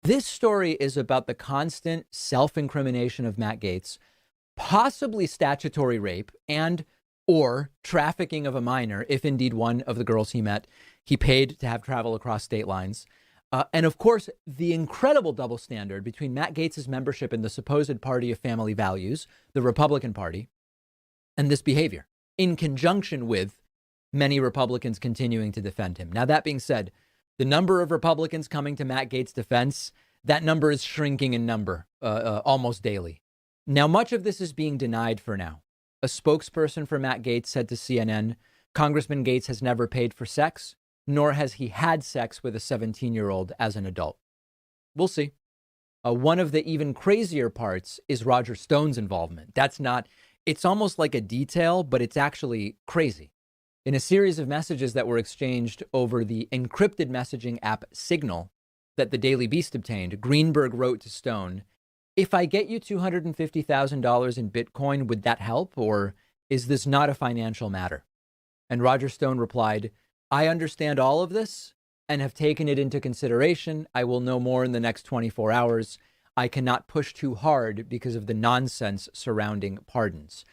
This story is about the constant self-incrimination of Matt Gaetz, possibly statutory rape and or trafficking of a minor, if indeed one of the girls he met, he paid to have travel across state lines. And of course, the incredible double standard between Matt Gaetz's membership in the supposed party of family values, the Republican Party, and this behavior, in conjunction with many Republicans continuing to defend him. Now, that being said, the number of Republicans coming to Matt Gaetz's defense, that number is shrinking in number almost daily. Now, much of this is being denied for now. A spokesperson for Matt Gaetz said to CNN, Congressman Gaetz has never paid for sex, nor has he had sex with a 17-year-old as an adult. We'll see. One of the even crazier parts is Roger Stone's involvement. It's almost like a detail, but it's actually crazy. In a series of messages that were exchanged over the encrypted messaging app Signal that the Daily Beast obtained, Greenberg wrote to Stone, if I get you $250,000 in Bitcoin, would that help? Or is this not a financial matter? And Roger Stone replied, I understand all of this and have taken it into consideration. I will know more in the next 24 hours. I cannot push too hard because of the nonsense surrounding pardons.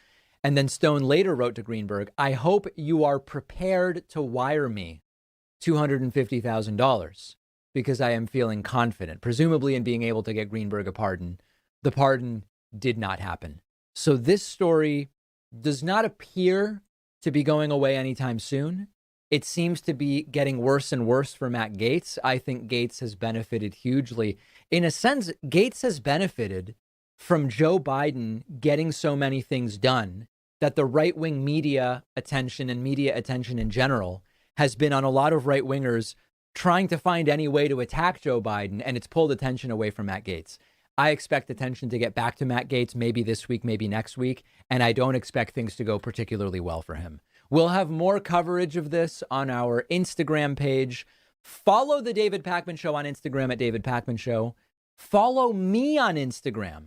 And then Stone later wrote to Greenberg, I hope you are prepared to wire me $250,000 because I am feeling confident, presumably in being able to get Greenberg a pardon. The pardon did not happen. So this story does not appear to be going away anytime soon. It seems to be getting worse and worse for Matt Gaetz. I think Gaetz has benefited hugely. In a sense, Gaetz has benefited from Joe Biden getting so many things done that the right-wing media attention and media attention in general has been on a lot of right-wingers trying to find any way to attack Joe Biden, and it's pulled attention away from Matt Gaetz. I expect attention to get back to Matt Gaetz maybe this week, maybe next week, and I don't expect things to go particularly well for him. We'll have more coverage of this on our Instagram page. Follow the David Pakman Show on Instagram at David Pakman Show. Follow me on Instagram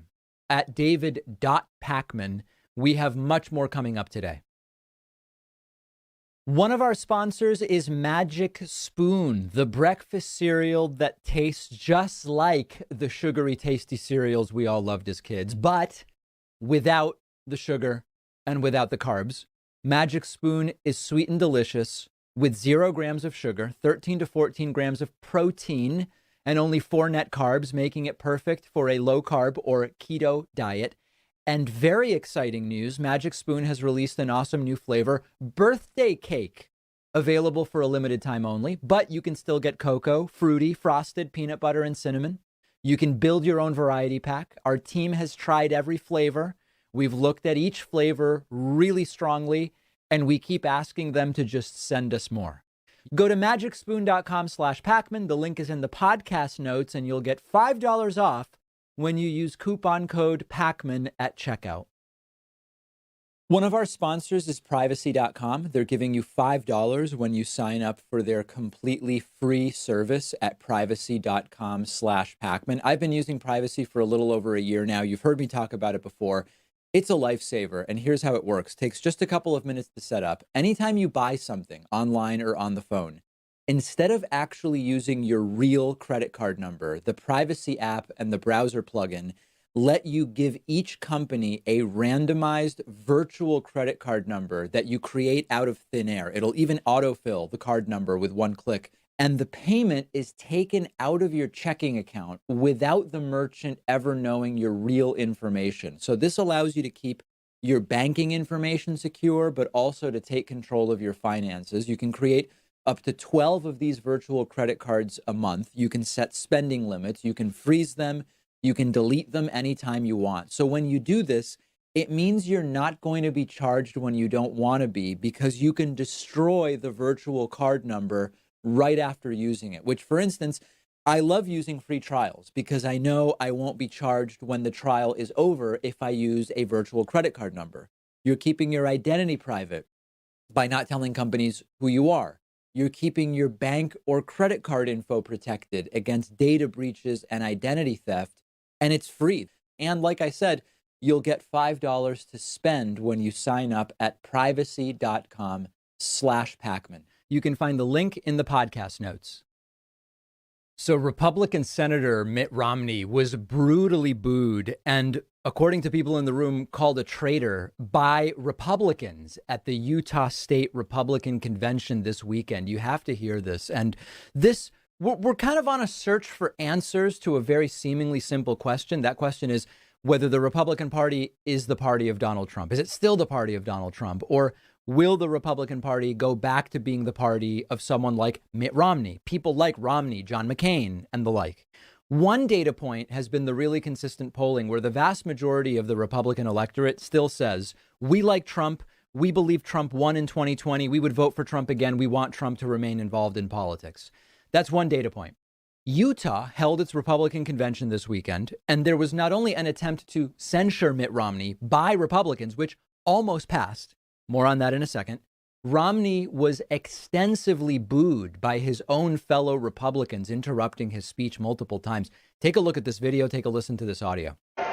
at david.pakman. We have much more coming up today. One of our sponsors is Magic Spoon, the breakfast cereal that tastes just like the sugary, tasty cereals we all loved as kids, but without the sugar and without the carbs. Magic Spoon is sweet and delicious with 0 grams of sugar, 13 to 14 grams of protein, and only 4 net carbs, making it perfect for a low carb or keto diet. And very exciting news, Magic Spoon has released an awesome new flavor, birthday cake, available for a limited time only, but you can still get cocoa, fruity, frosted, peanut butter, and cinnamon. You can build your own variety pack. Our team has tried every flavor. We've looked at each flavor really strongly, and we keep asking them to just send us more. Go to magicspoon.com/Pakman. The link is in the podcast notes, and you'll get $5 off when you use coupon code Pakman at checkout. One of our sponsors is privacy.com. They're giving you $5 when you sign up for their completely free service at privacy.com/Pakman. I've been using Privacy for a little over a year now. You've heard me talk about it before. It's a lifesaver, and here's how it works. It takes just a couple of minutes to set up. Anytime you buy something online or on the phone, instead of actually using your real credit card number, the Privacy app and the browser plugin let you give each company a randomized virtual credit card number that you create out of thin air. It'll even autofill the card number with one click. And the payment is taken out of your checking account without the merchant ever knowing your real information. So this allows you to keep your banking information secure, but also to take control of your finances. You can create up to 12 of these virtual credit cards a month. You can set spending limits. You can freeze them. You can delete them anytime you want. So when you do this, it means you're not going to be charged when you don't want to be, because you can destroy the virtual card number right after using it, which, for instance, I love using free trials because I know I won't be charged when the trial is over if I use a virtual credit card number. You're keeping your identity private by not telling companies who you are. You're keeping your bank or credit card info protected against data breaches and identity theft, and it's free. And like I said, you'll get $5 to spend when you sign up at privacy.com /Pakman. You can find the link in the podcast notes. So Republican Senator Mitt Romney was brutally booed and, according to people in the room, called a traitor by Republicans at the Utah State Republican Convention this weekend. You have to hear this. And this, we're kind of on a search for answers to a very seemingly simple question. That question is whether the Republican Party is the party of Donald Trump. Is it still the party of Donald Trump? Or will the Republican Party go back to being the party of someone like Mitt Romney, people like Romney, John McCain, and the like? One data point has been the really consistent polling where the vast majority of the Republican electorate still says, we like Trump. We believe Trump won in 2020. We would vote for Trump again. We want Trump to remain involved in politics. That's one data point. Utah held its Republican convention this weekend, and there was not only an attempt to censure Mitt Romney by Republicans, which almost passed. More on that in a second. Romney was extensively booed by his own fellow Republicans, interrupting his speech multiple times. Take a look at this video. Take a listen to this audio. So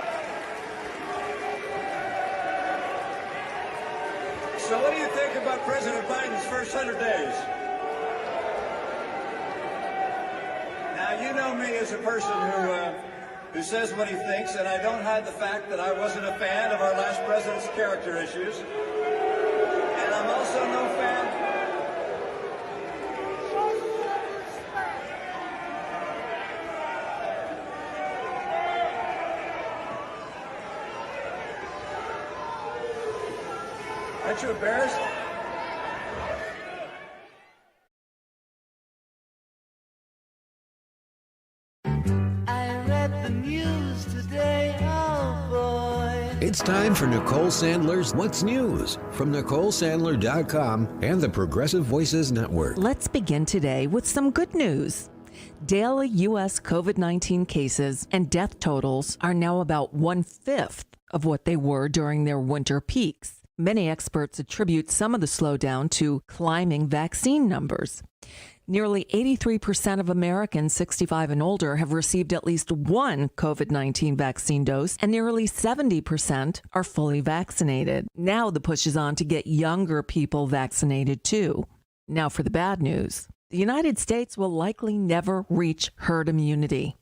what do you think about President Biden's first 100 days? Now, you know me as a person who says what he thinks, and I don't hide the fact that I wasn't a fan of our last president's character issues. And I'm also no fan. Aren't you embarrassed? It's time for Nicole Sandler's What's News from NicoleSandler.com and the Progressive Voices Network. Let's begin today with some good news. Daily U.S. COVID-19 cases and death totals are now about 1/5 of what they were during their winter peaks. Many experts attribute some of the slowdown to climbing vaccine numbers. Nearly 83% of Americans 65 and older have received at least one COVID-19 vaccine dose, and nearly 70% are fully vaccinated. Now the push is on to get younger people vaccinated too. Now for the bad news. The United States will likely never reach herd immunity.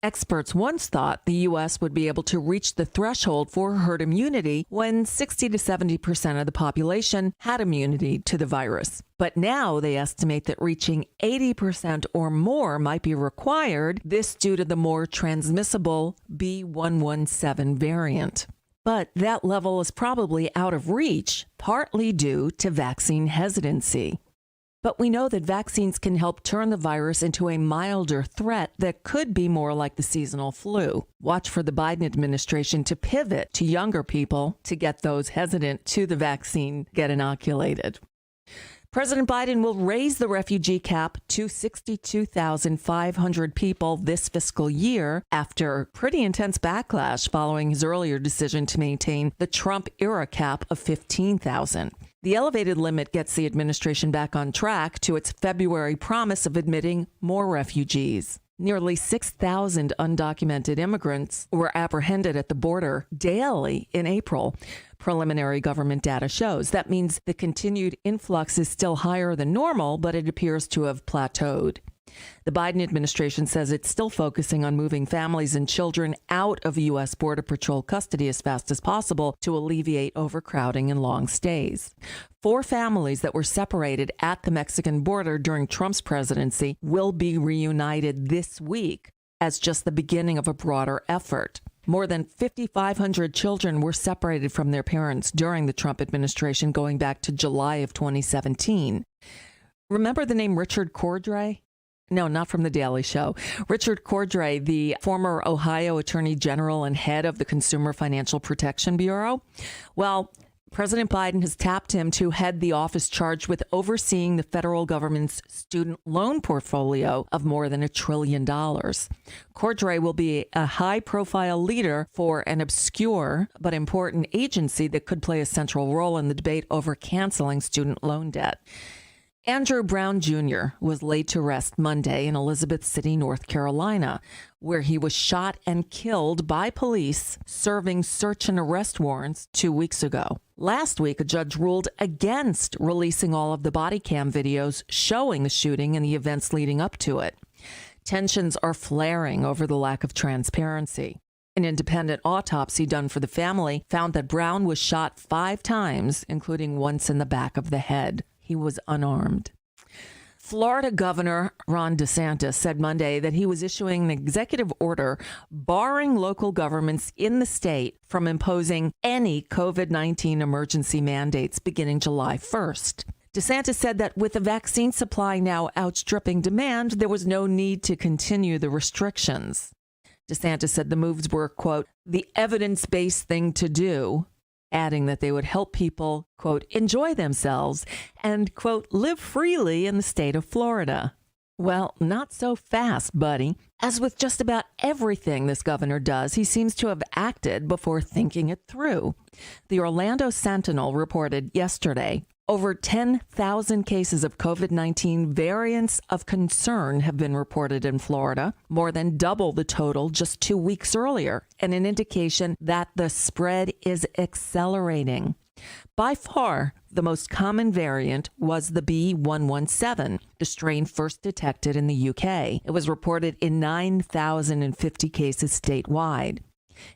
Experts once thought the U.S. would be able to reach the threshold for herd immunity when 60 to 70% of the population had immunity to the virus. But now they estimate that reaching 80% or more might be required, this due to the more transmissible B.1.1.7 variant. But that level is probably out of reach, partly due to vaccine hesitancy. But we know that vaccines can help turn the virus into a milder threat that could be more like the seasonal flu. Watch for the Biden administration to pivot to younger people to get those hesitant to the vaccine get inoculated. President Biden will raise the refugee cap to 62,500 people this fiscal year after pretty intense backlash following his earlier decision to maintain the Trump-era cap of 15,000. The elevated limit gets the administration back on track to its February promise of admitting more refugees. Nearly 6,000 undocumented immigrants were apprehended at the border daily in April. Preliminary government data shows. That means the continued influx is still higher than normal, but it appears to have plateaued. The Biden administration says it's still focusing on moving families and children out of U.S. Border Patrol custody as fast as possible to alleviate overcrowding and long stays. 4 families that were separated at the Mexican border during Trump's presidency will be reunited this week as just the beginning of a broader effort. More than 5,500 children were separated from their parents during the Trump administration going back to July of 2017. Remember the name Richard Cordray? No, not from The Daily Show. Richard Cordray, the former Ohio Attorney General and head of the Consumer Financial Protection Bureau. Well, President Biden has tapped him to head the office charged with overseeing the federal government's student loan portfolio of more than $1 trillion. Cordray will be a high-profile leader for an obscure but important agency that could play a central role in the debate over canceling student loan debt. Andrew Brown Jr. was laid to rest Monday in Elizabeth City, North Carolina, where he was shot and killed by police serving search and arrest warrants 2 weeks ago. Last week, a judge ruled against releasing all of the body cam videos showing the shooting and the events leading up to it. Tensions are flaring over the lack of transparency. An independent autopsy done for the family found that Brown was shot 5 times, including once in the back of the head. He was unarmed. Florida Governor Ron DeSantis said Monday that he was issuing an executive order barring local governments in the state from imposing any COVID-19 emergency mandates beginning July 1st. DeSantis said that with the vaccine supply now outstripping demand, there was no need to continue the restrictions. DeSantis said the moves were, quote, the evidence-based thing to do, adding that they would help people, quote, enjoy themselves and, quote, live freely in the state of Florida. Well, not so fast, buddy. As with just about everything this governor does, he seems to have acted before thinking it through. The Orlando Sentinel reported yesterday over 10,000 cases of COVID-19 variants of concern have been reported in Florida, more than double the total just 2 weeks earlier, and an indication that the spread is accelerating. By far, the most common variant was the B.1.1.7, the strain first detected in the UK. It was reported in 9,050 cases statewide.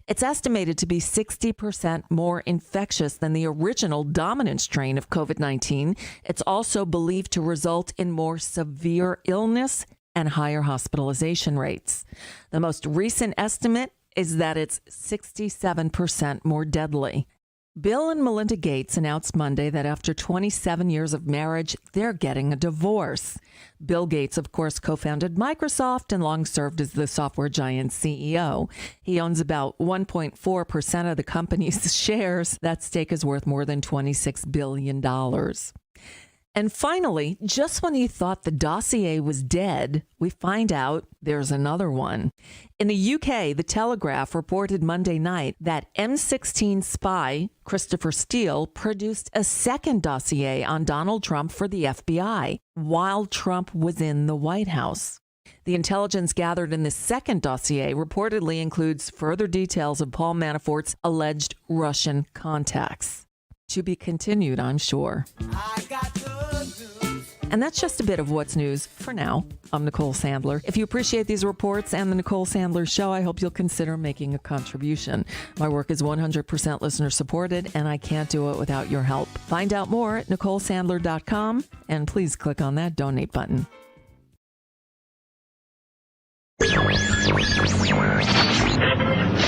It's estimated to be 60% more infectious than the original dominant strain of COVID-19. It's also believed to result in more severe illness and higher hospitalization rates. The most recent estimate is that it's 67% more deadly. Bill and Melinda Gates announced Monday that after 27 years of marriage, they're getting a divorce. Bill Gates, of course, co-founded Microsoft and long served as the software giant's CEO. He owns about 1.4% of the company's shares. That stake is worth more than $26 billion. And finally, just when you thought the dossier was dead, we find out there's another one. In the UK, The Telegraph reported Monday night that M16 spy Christopher Steele produced a second dossier on Donald Trump for the FBI while Trump was in the White House. The intelligence gathered in this second dossier reportedly includes further details of Paul Manafort's alleged Russian contacts. To be continued, I'm sure. And that's just a bit of what's news for now. I'm Nicole Sandler. If you appreciate these reports and the Nicole Sandler Show, I hope you'll consider making a contribution. My work is 100% listener supported, and I can't do it without your help. Find out more at NicoleSandler.com, and please click on that donate button.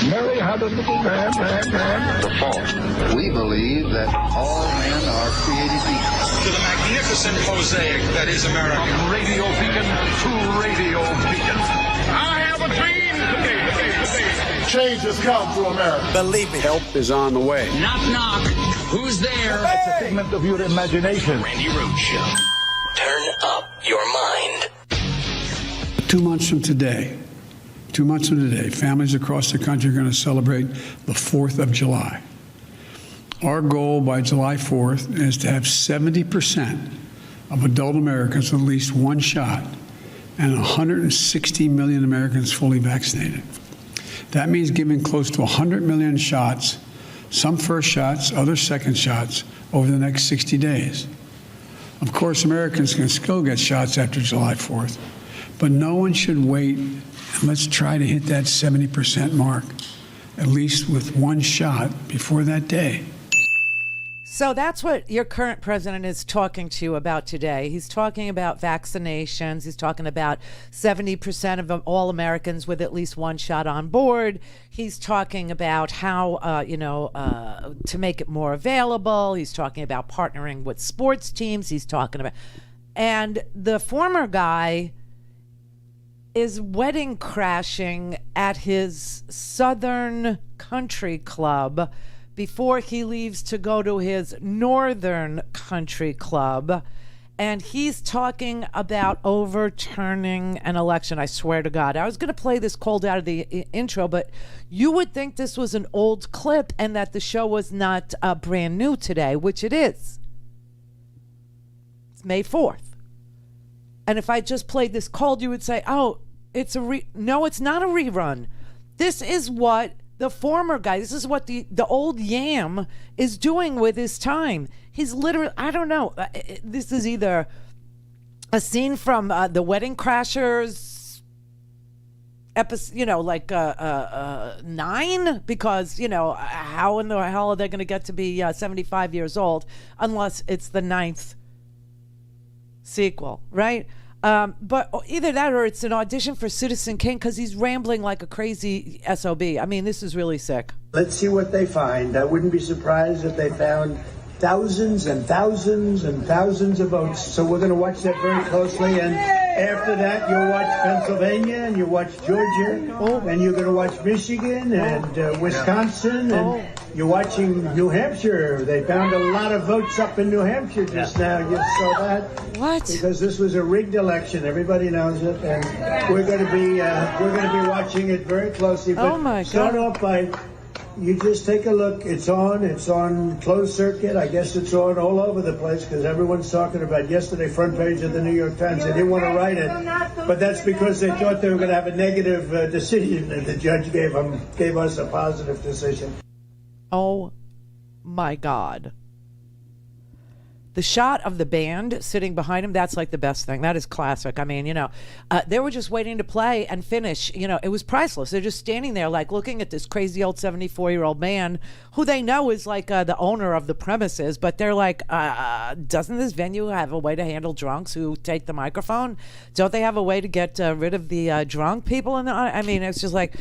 Mary had a little man. The fourth. We believe that all men are created equal. To the magnificent mosaic that is America. From radio beacon to radio beacon. I have a dream today. Change has come to America. Believe me. Help is on the way. Knock, knock. Who's there? It's a figment of your imagination. Randi Rhodes Show. Turn up your mind. 2 months from today, families across the country are going to celebrate the 4th of July. Our goal by July 4th is to have 70% of adult Americans with at least one shot and 160 million Americans fully vaccinated. That means giving close to 100 million shots, some first shots, others second shots, over the next 60 days. Of course, Americans can still get shots after July 4th, but no one should wait. Let's try to hit that 70% mark, at least with one shot before that day. So that's what your current president is talking to you about today. He's talking about vaccinations. He's talking about 70% of all Americans with at least one shot on board. He's talking about how, to make it more available. He's talking about partnering with sports teams. He's talking about, and the former guy is wedding crashing at his Southern Country Club before he leaves to go to his Northern Country Club. And he's talking about overturning an election. I swear to God. I was going to play this cold out of the intro, but you would think this was an old clip and that the show was not brand new today, which it is. It's May 4th. And if I just played this cold, you would say, oh, no, it's not a rerun. This is what the former guy, this is what the old yam is doing with his time. He's literally, I don't know, this is either a scene from The Wedding Crashers episode, like 9, because how in the hell are they going to get to be 75 years old unless it's the 9th sequel, right? But either that or it's an audition for Citizen Kane, because he's rambling like a crazy SOB. I mean, this is really sick. Let's see what they find. I wouldn't be surprised if they found thousands and thousands and thousands of votes. So we're going to watch that very closely. And after that, you'll watch Pennsylvania, and you'll watch Georgia, and you're going to watch Michigan and Wisconsin, and you're watching New Hampshire. They found a lot of votes up in New Hampshire just now. You saw that? What? Because this was a rigged election. Everybody knows it, and we're going to be watching it very closely. But oh my God! Start off by. You just take a look. It's on closed circuit. I guess it's on all over the place because everyone's talking about yesterday, front page of the New York Times. They didn't want to write it, but that's because they thought they were going to have a negative decision, and the judge gave us a positive decision. Oh my God. The shot of the band sitting behind him, that's like the best thing. That is classic. I mean, they were just waiting to play and finish. It was priceless. They're just standing there like looking at this crazy old 74-year-old man who they know is like the owner of the premises, but they're like, doesn't this venue have a way to handle drunks who take the microphone? Don't they have a way to get rid of the drunk people? I mean, it's just like...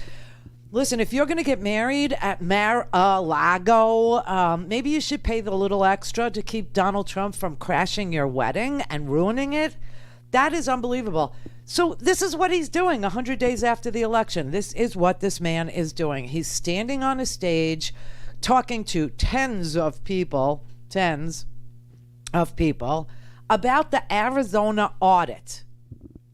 Listen, if you're going to get married at Mar-a-Lago, maybe you should pay the little extra to keep Donald Trump from crashing your wedding and ruining it. That is unbelievable. So this is what he's doing 100 days after the election. This is what this man is doing. He's standing on a stage talking to tens of people about the Arizona audit.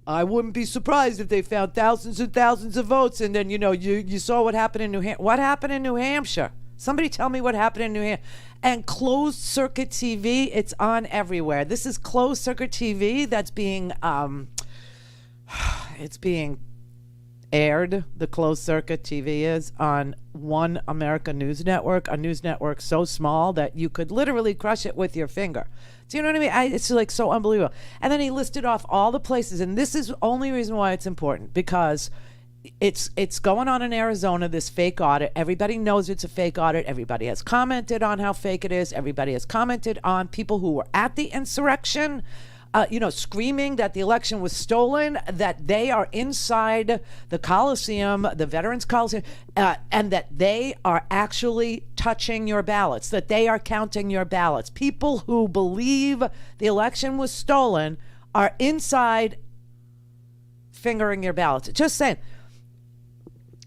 I wouldn't be surprised if they found thousands and thousands of votes, and then you saw what happened in New Hampshire. What happened in New Hampshire? Somebody tell me what happened in New Hampshire. And closed circuit TV, it's on everywhere. This is closed circuit TV that's being it's being aired. The closed circuit TV is on One America News Network, a news network so small that you could literally crush it with your finger. Do you know what I mean? It's like so unbelievable. And then he listed off all the places, and this is the only reason why it's important, because it's going on in Arizona, this fake audit. Everybody knows it's a fake audit. Everybody has commented on how fake it is. Everybody has commented on people who were at the insurrection, screaming that the election was stolen, that they are inside the Coliseum, the Veterans Coliseum, and that they are actually touching your ballots, that they are counting your ballots. People who believe the election was stolen are inside fingering your ballots. Just saying.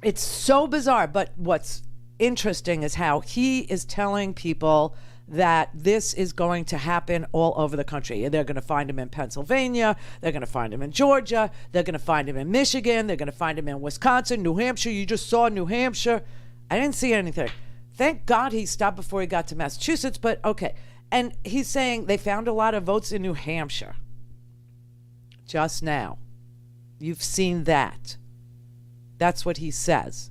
It's so bizarre, but what's interesting is how he is telling people that this is going to happen all over the country. They're going to find him in Pennsylvania. They're going to find him in Georgia. They're going to find him in Michigan. They're going to find him in Wisconsin, New Hampshire. You just saw New Hampshire. I didn't see anything. Thank God he stopped before he got to Massachusetts, but okay. And he's saying they found a lot of votes in New Hampshire just now. You've seen that. That's what he says.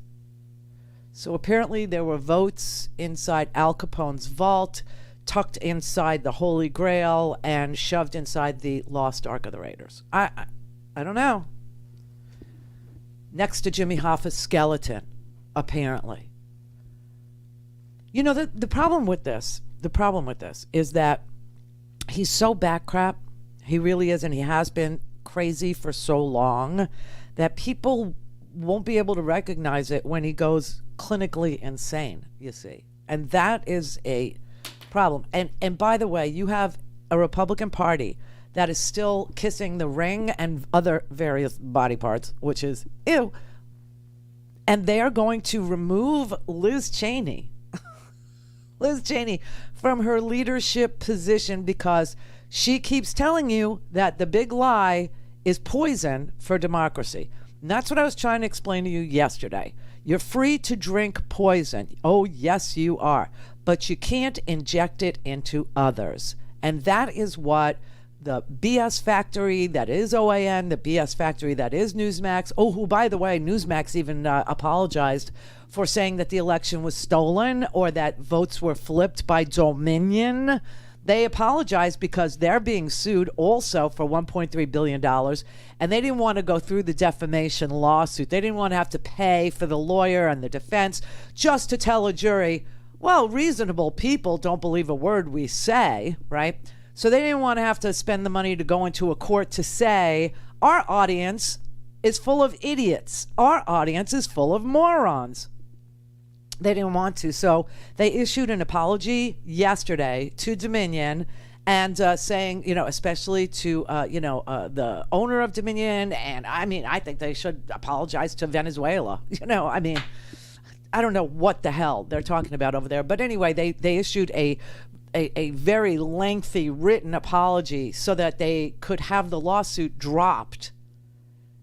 So apparently there were votes inside Al Capone's vault, tucked inside the Holy Grail, and shoved inside the Lost Ark of the Raiders. I don't know. Next to Jimmy Hoffa's skeleton, apparently. The problem with this is that he's so backcrap. He really is, and he has been crazy for so long that people won't be able to recognize it when he goes clinically insane, you see. And that is a problem. And by the way, you have a Republican Party that is still kissing the ring and other various body parts, which is ew. And they are going to remove Liz Cheney from her leadership position because she keeps telling you that the big lie is poison for democracy. And that's what I was trying to explain to you yesterday. You're free to drink poison. Oh, yes, you are. But you can't inject it into others. And that is what the BS factory that is OAN, the BS factory that is Newsmax. Oh, who, by the way, Newsmax even apologized for saying that the election was stolen or that votes were flipped by Dominion. They apologized because they're being sued also for $1.3 billion, and they didn't want to go through the defamation lawsuit. They didn't want to have to pay for the lawyer and the defense just to tell a jury, well, reasonable people don't believe a word we say, right? So they didn't want to have to spend the money to go into a court to say, our audience is full of idiots. Our audience is full of morons. They didn't want to. So they issued an apology yesterday to Dominion and saying, especially to, the owner of Dominion. And I think they should apologize to Venezuela. I don't know what the hell they're talking about over there. But anyway, they issued a very lengthy written apology so that they could have the lawsuit dropped.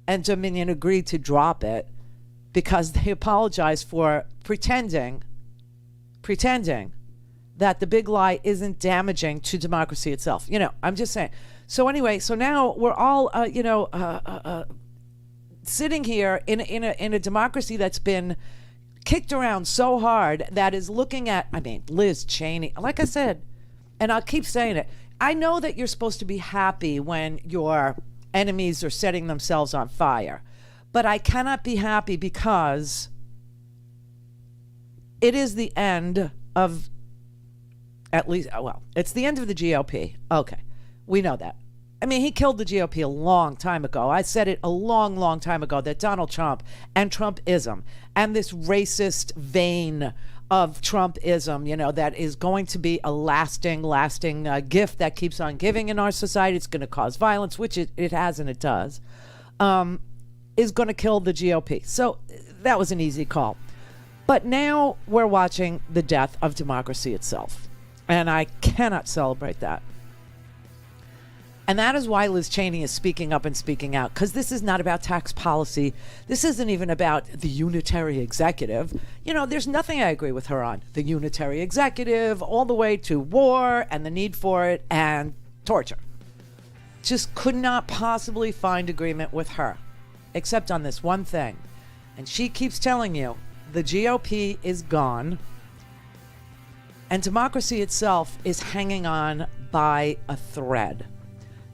And Dominion agreed to drop it because they apologized for pretending that the big lie isn't damaging to democracy itself. I'm just saying. So anyway, so now we're all, sitting here in a democracy that's been kicked around so hard that is looking at, Liz Cheney, like I said, and I'll keep saying it. I know that you're supposed to be happy when your enemies are setting themselves on fire, but I cannot be happy because it is the end of, it's the end of the GOP. Okay, we know that. He killed the GOP a long time ago. I said it a long, long time ago that Donald Trump and Trumpism and this racist vein of Trumpism, that is going to be a lasting gift that keeps on giving in our society. It's going to cause violence, which it has and it does, is going to kill the GOP. So that was an easy call. But now we're watching the death of democracy itself. And I cannot celebrate that. And that is why Liz Cheney is speaking up and speaking out, because this is not about tax policy. This isn't even about the unitary executive. There's nothing I agree with her on. The unitary executive, all the way to war and the need for it and torture. Just could not possibly find agreement with her, except on this one thing. And she keeps telling you the GOP is gone and democracy itself is hanging on by a thread.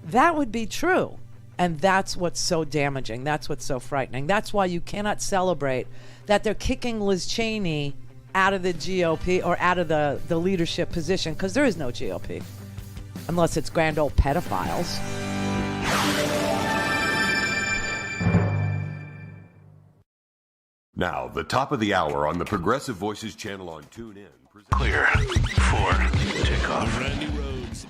That would be true. And that's what's so damaging. That's what's so frightening. That's why you cannot celebrate that they're kicking Liz Cheney out of the GOP or out of the leadership position, because there is no GOP unless it's grand old pedophiles. Now, the top of the hour on the Progressive Voices channel on TuneIn. Clear for takeoff. Randi Rhodes.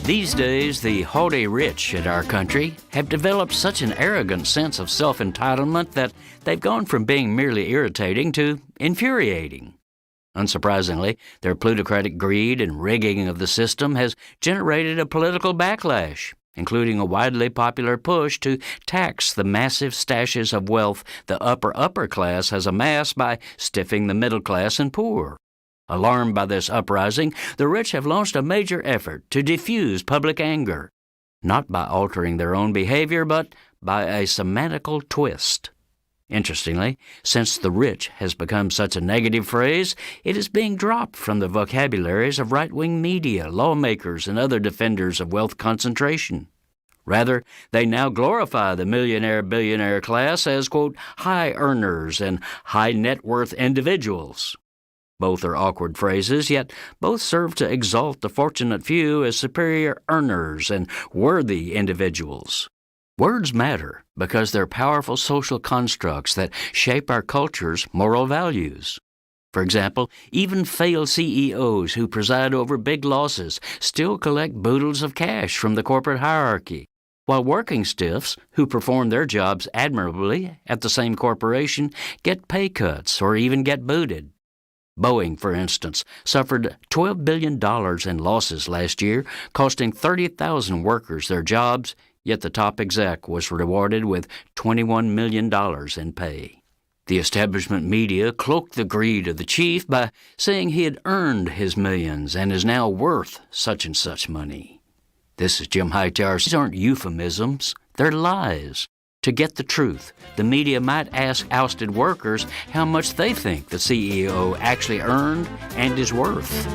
These days, the haughty rich in our country have developed such an arrogant sense of self-entitlement that they've gone from being merely irritating to infuriating. Unsurprisingly, their plutocratic greed and rigging of the system has generated a political backlash, including a widely popular push to tax the massive stashes of wealth the upper class has amassed by stiffing the middle class and poor. Alarmed by this uprising, the rich have launched a major effort to diffuse public anger, not by altering their own behavior, but by a semantical twist. Interestingly, since the rich has become such a negative phrase, it is being dropped from the vocabularies of right-wing media, lawmakers, and other defenders of wealth concentration. Rather, they now glorify the millionaire-billionaire class as, quote, high earners and high net worth individuals. Both are awkward phrases, yet both serve to exalt the fortunate few as superior earners and worthy individuals. Words matter because they're powerful social constructs that shape our culture's moral values. For example, even failed CEOs who preside over big losses still collect boodles of cash from the corporate hierarchy, while working stiffs who perform their jobs admirably at the same corporation get pay cuts or even get booted. Boeing, for instance, suffered $12 billion in losses last year, costing 30,000 workers their jobs, yet the top exec was rewarded with $21 million in pay. The establishment media cloaked the greed of the chief by saying he had earned his millions and is now worth such and such money. This is Jim Hightower. These aren't euphemisms, they're lies. To get the truth, the media might ask ousted workers how much they think the CEO actually earned and is worth.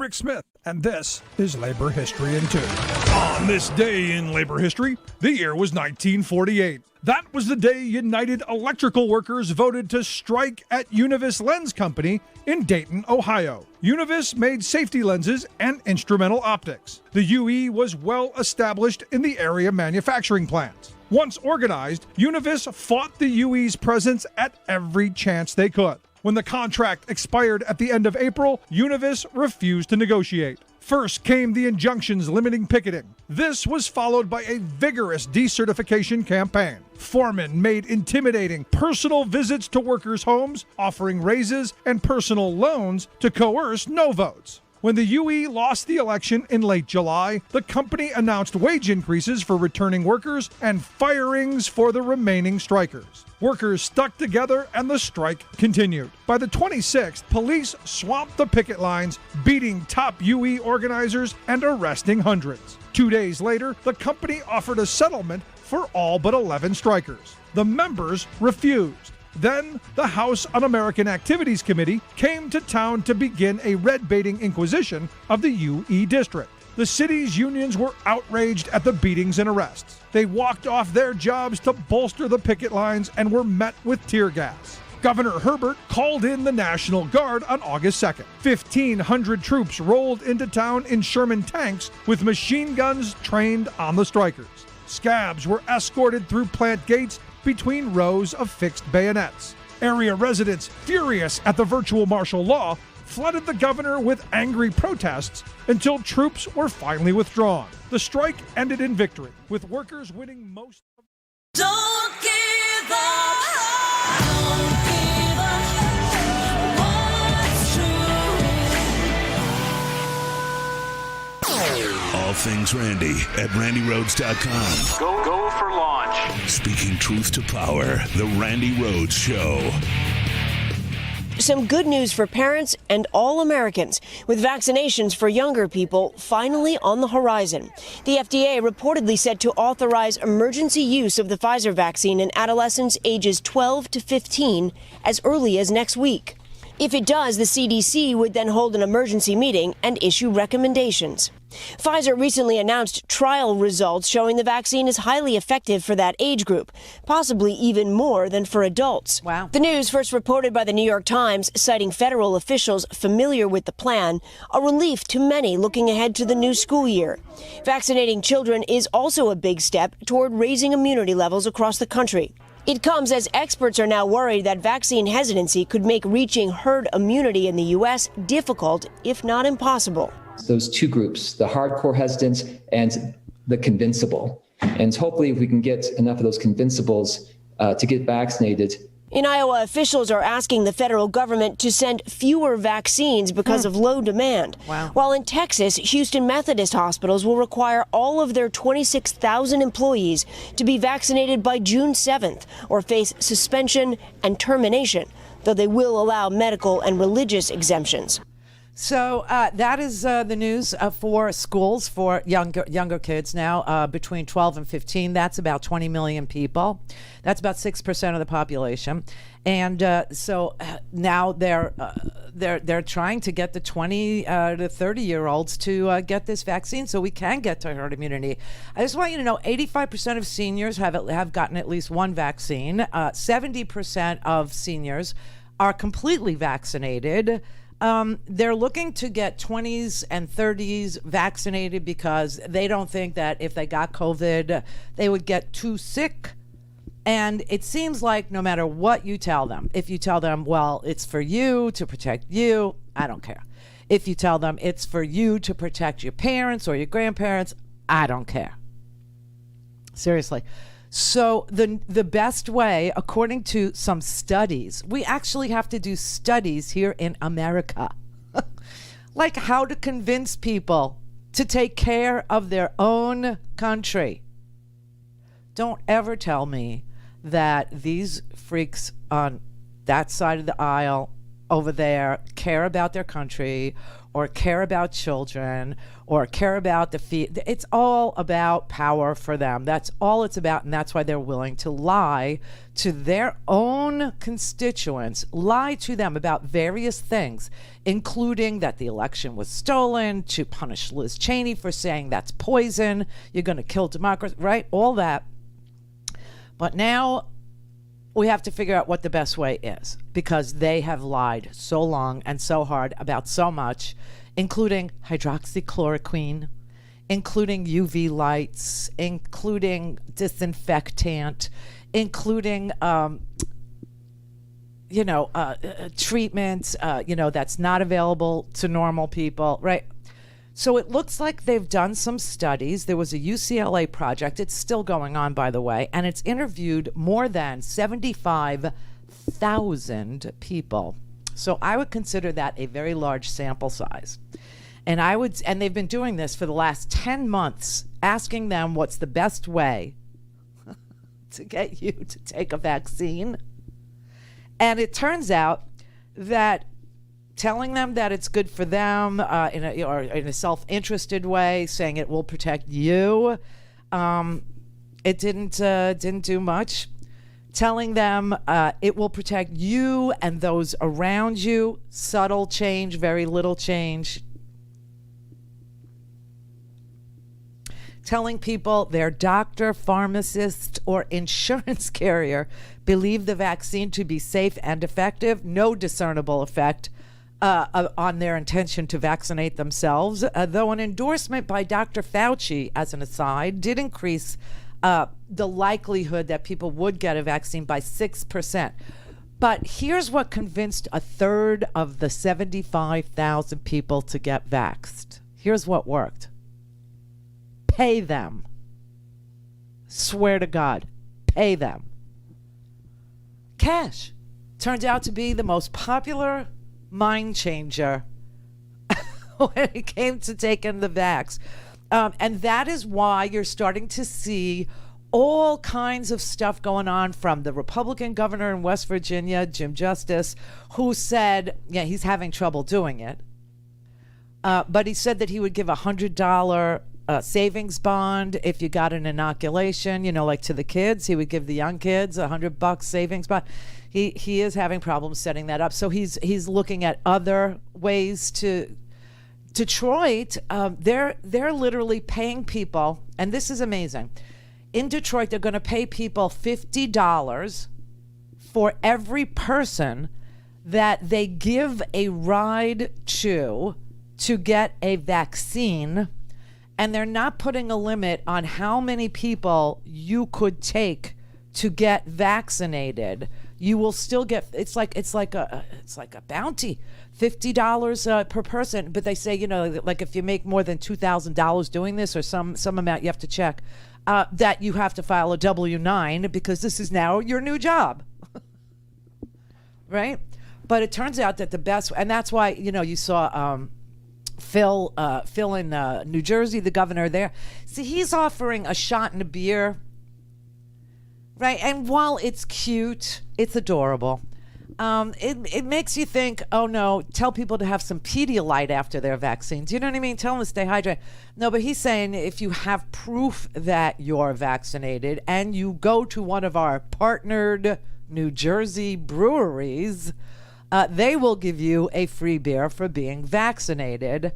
Rick Smith, and this is Labor History in 2. On this day in labor history, the year was 1948. That was the day United Electrical Workers voted to strike at Univis Lens Company in Dayton, Ohio. Univis made safety lenses and instrumental optics. The UE was well established in the area manufacturing plants. Once organized, Univis fought the UE's presence at every chance they could. When the contract expired at the end of April, Univis refused to negotiate. First came the injunctions limiting picketing. This was followed by a vigorous decertification campaign. Foremen made intimidating personal visits to workers' homes, offering raises and personal loans to coerce no votes. When the UE lost the election in late July, the company announced wage increases for returning workers and firings for the remaining strikers. Workers stuck together and the strike continued. By the 26th, police swamped the picket lines, beating top UE organizers and arresting hundreds. 2 days later, the company offered a settlement for all but 11 strikers. The members refused. Then, the House Un-American Activities Committee came to town to begin a red-baiting inquisition of the UE district. The city's unions were outraged at the beatings and arrests. They walked off their jobs to bolster the picket lines and were met with tear gas. Governor Herbert called in the National Guard on August 2nd. 1,500 troops rolled into town in Sherman tanks with machine guns trained on the strikers. Scabs were escorted through plant gates between rows of fixed bayonets. Area residents, furious at the virtual martial law, flooded the governor with angry protests until troops were finally withdrawn. The strike ended in victory, with workers winning most of... Don't give up, don't give up what's true. All things Randi at RandiRhodes.com. Go for launch. Speaking truth to power, the Randi Rhodes Show. Some good news for parents and all Americans, with vaccinations for younger people finally on the horizon. The FDA reportedly set to authorize emergency use of the Pfizer vaccine in adolescents ages 12 to 15 as early as next week. If it does, the CDC would then hold an emergency meeting and issue recommendations. Pfizer recently announced trial results showing the vaccine is highly effective for that age group, possibly even more than for adults. Wow. The news, first reported by the New York Times, citing federal officials familiar with the plan, a relief to many looking ahead to the new school year. Vaccinating children is also a big step toward raising immunity levels across the country. It comes as experts are now worried that vaccine hesitancy could make reaching herd immunity in the U.S. difficult, if not impossible. Those two groups, the hardcore hesitants and the convincible. And hopefully if we can get enough of those convincibles to get vaccinated. In Iowa, officials are asking the federal government to send fewer vaccines because of low demand. Wow. While in Texas, Houston Methodist hospitals will require all of their 26,000 employees to be vaccinated by June 7th or face suspension and termination, though they will allow medical and religious exemptions. So that is the news for schools for younger kids now between 12 and 15. That's about 20 million people. That's about 6% of the population. And so now they're trying to get the 20 to 30-year-olds to get this vaccine so we can get to herd immunity. I just want you to know 85% of seniors have gotten at least one vaccine. 70% of seniors are completely vaccinated. They're looking to get 20s and 30s vaccinated because they don't think that if they got COVID, they would get too sick. And it seems like no matter what you tell them, if you tell them, well, it's for you to protect you, I don't care. If you tell them it's for you to protect your parents or your grandparents, I don't care. Seriously. So the best way, according to some studies, we actually have to do studies here in America, like how to convince people to take care of their own country. Don't ever tell me that these freaks on that side of the aisle over there care about their country or care about children or care about it's all about power for them. That's all it's about, and that's why they're willing to lie to their own constituents, lie to them about various things, including that the election was stolen, to punish Liz Cheney for saying that's poison, you're going to kill democracy, right? All that. But now we have to figure out what the best way is, because they have lied so long and so hard about so much, including hydroxychloroquine, including UV lights, including disinfectant, including treatments, that's not available to normal people, right? So it looks like they've done some studies. There was a UCLA project. It's still going on, by the way, and it's interviewed more than 75,000 people. So I would consider that a very large sample size. And they've been doing this for the last 10 months, asking them what's the best way to get you to take a vaccine. And it turns out that telling them that it's good for them in a self-interested way, saying it will protect you, it didn't do much. Telling them it will protect you and those around you, subtle change, very little change. Telling people their doctor, pharmacist, or insurance carrier believe the vaccine to be safe and effective, no discernible effect on their intention to vaccinate themselves, though an endorsement by Dr. Fauci, as an aside, did increase the likelihood that people would get a vaccine by 6%. But here's what convinced a third of the 75,000 people to get vaxxed. Here's what worked. Pay them. Swear to God, pay them. Cash turned out to be the most popular mind changer when it came to taking the vax. And that is why you're starting to see all kinds of stuff going on from the Republican governor in West Virginia, Jim Justice, who said, he's having trouble doing it. But he said that he would give $100 savings bond if you got an inoculation, like to the kids. He would give the young kids $100 savings bond. He is having problems setting that up. So he's looking at other ways to Detroit. They're literally paying people, and this is amazing. In Detroit, they're going to pay people $50 for every person that they give a ride to get a vaccine, and they're not putting a limit on how many people you could take to get vaccinated. You will still get, it's like a bounty, $50 per person. But they say, like if you make more than $2,000 doing this, or some amount you have to check, that you have to file a W-9 because this is now your new job, right? But it turns out that the best, and that's why you saw Phil in New Jersey, the governor there. See, he's offering a shot and a beer. Right, and while it's cute, it's adorable. It makes you think, oh no, tell people to have some Pedialyte after their vaccines. You know what I mean? Tell them to stay hydrated. No, but he's saying if you have proof that you're vaccinated and you go to one of our partnered New Jersey breweries, they will give you a free beer for being vaccinated.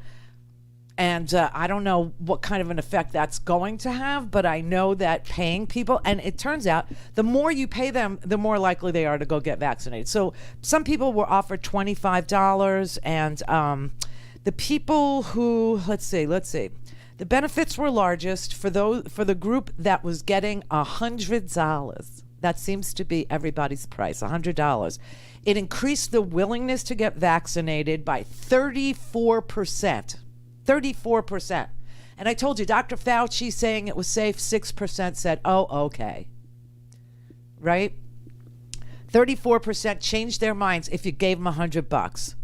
And I don't know what kind of an effect that's going to have, but I know that paying people, and it turns out the more you pay them, the more likely they are to go get vaccinated. So some people were offered $25, and the people who, let's see, the benefits were largest for the group that was getting $100. That seems to be everybody's price, $100. It increased the willingness to get vaccinated by 34%. 34%. And I told you, Dr. Fauci saying it was safe, 6% said, oh, okay. Right? 34% changed their minds if you gave them $100.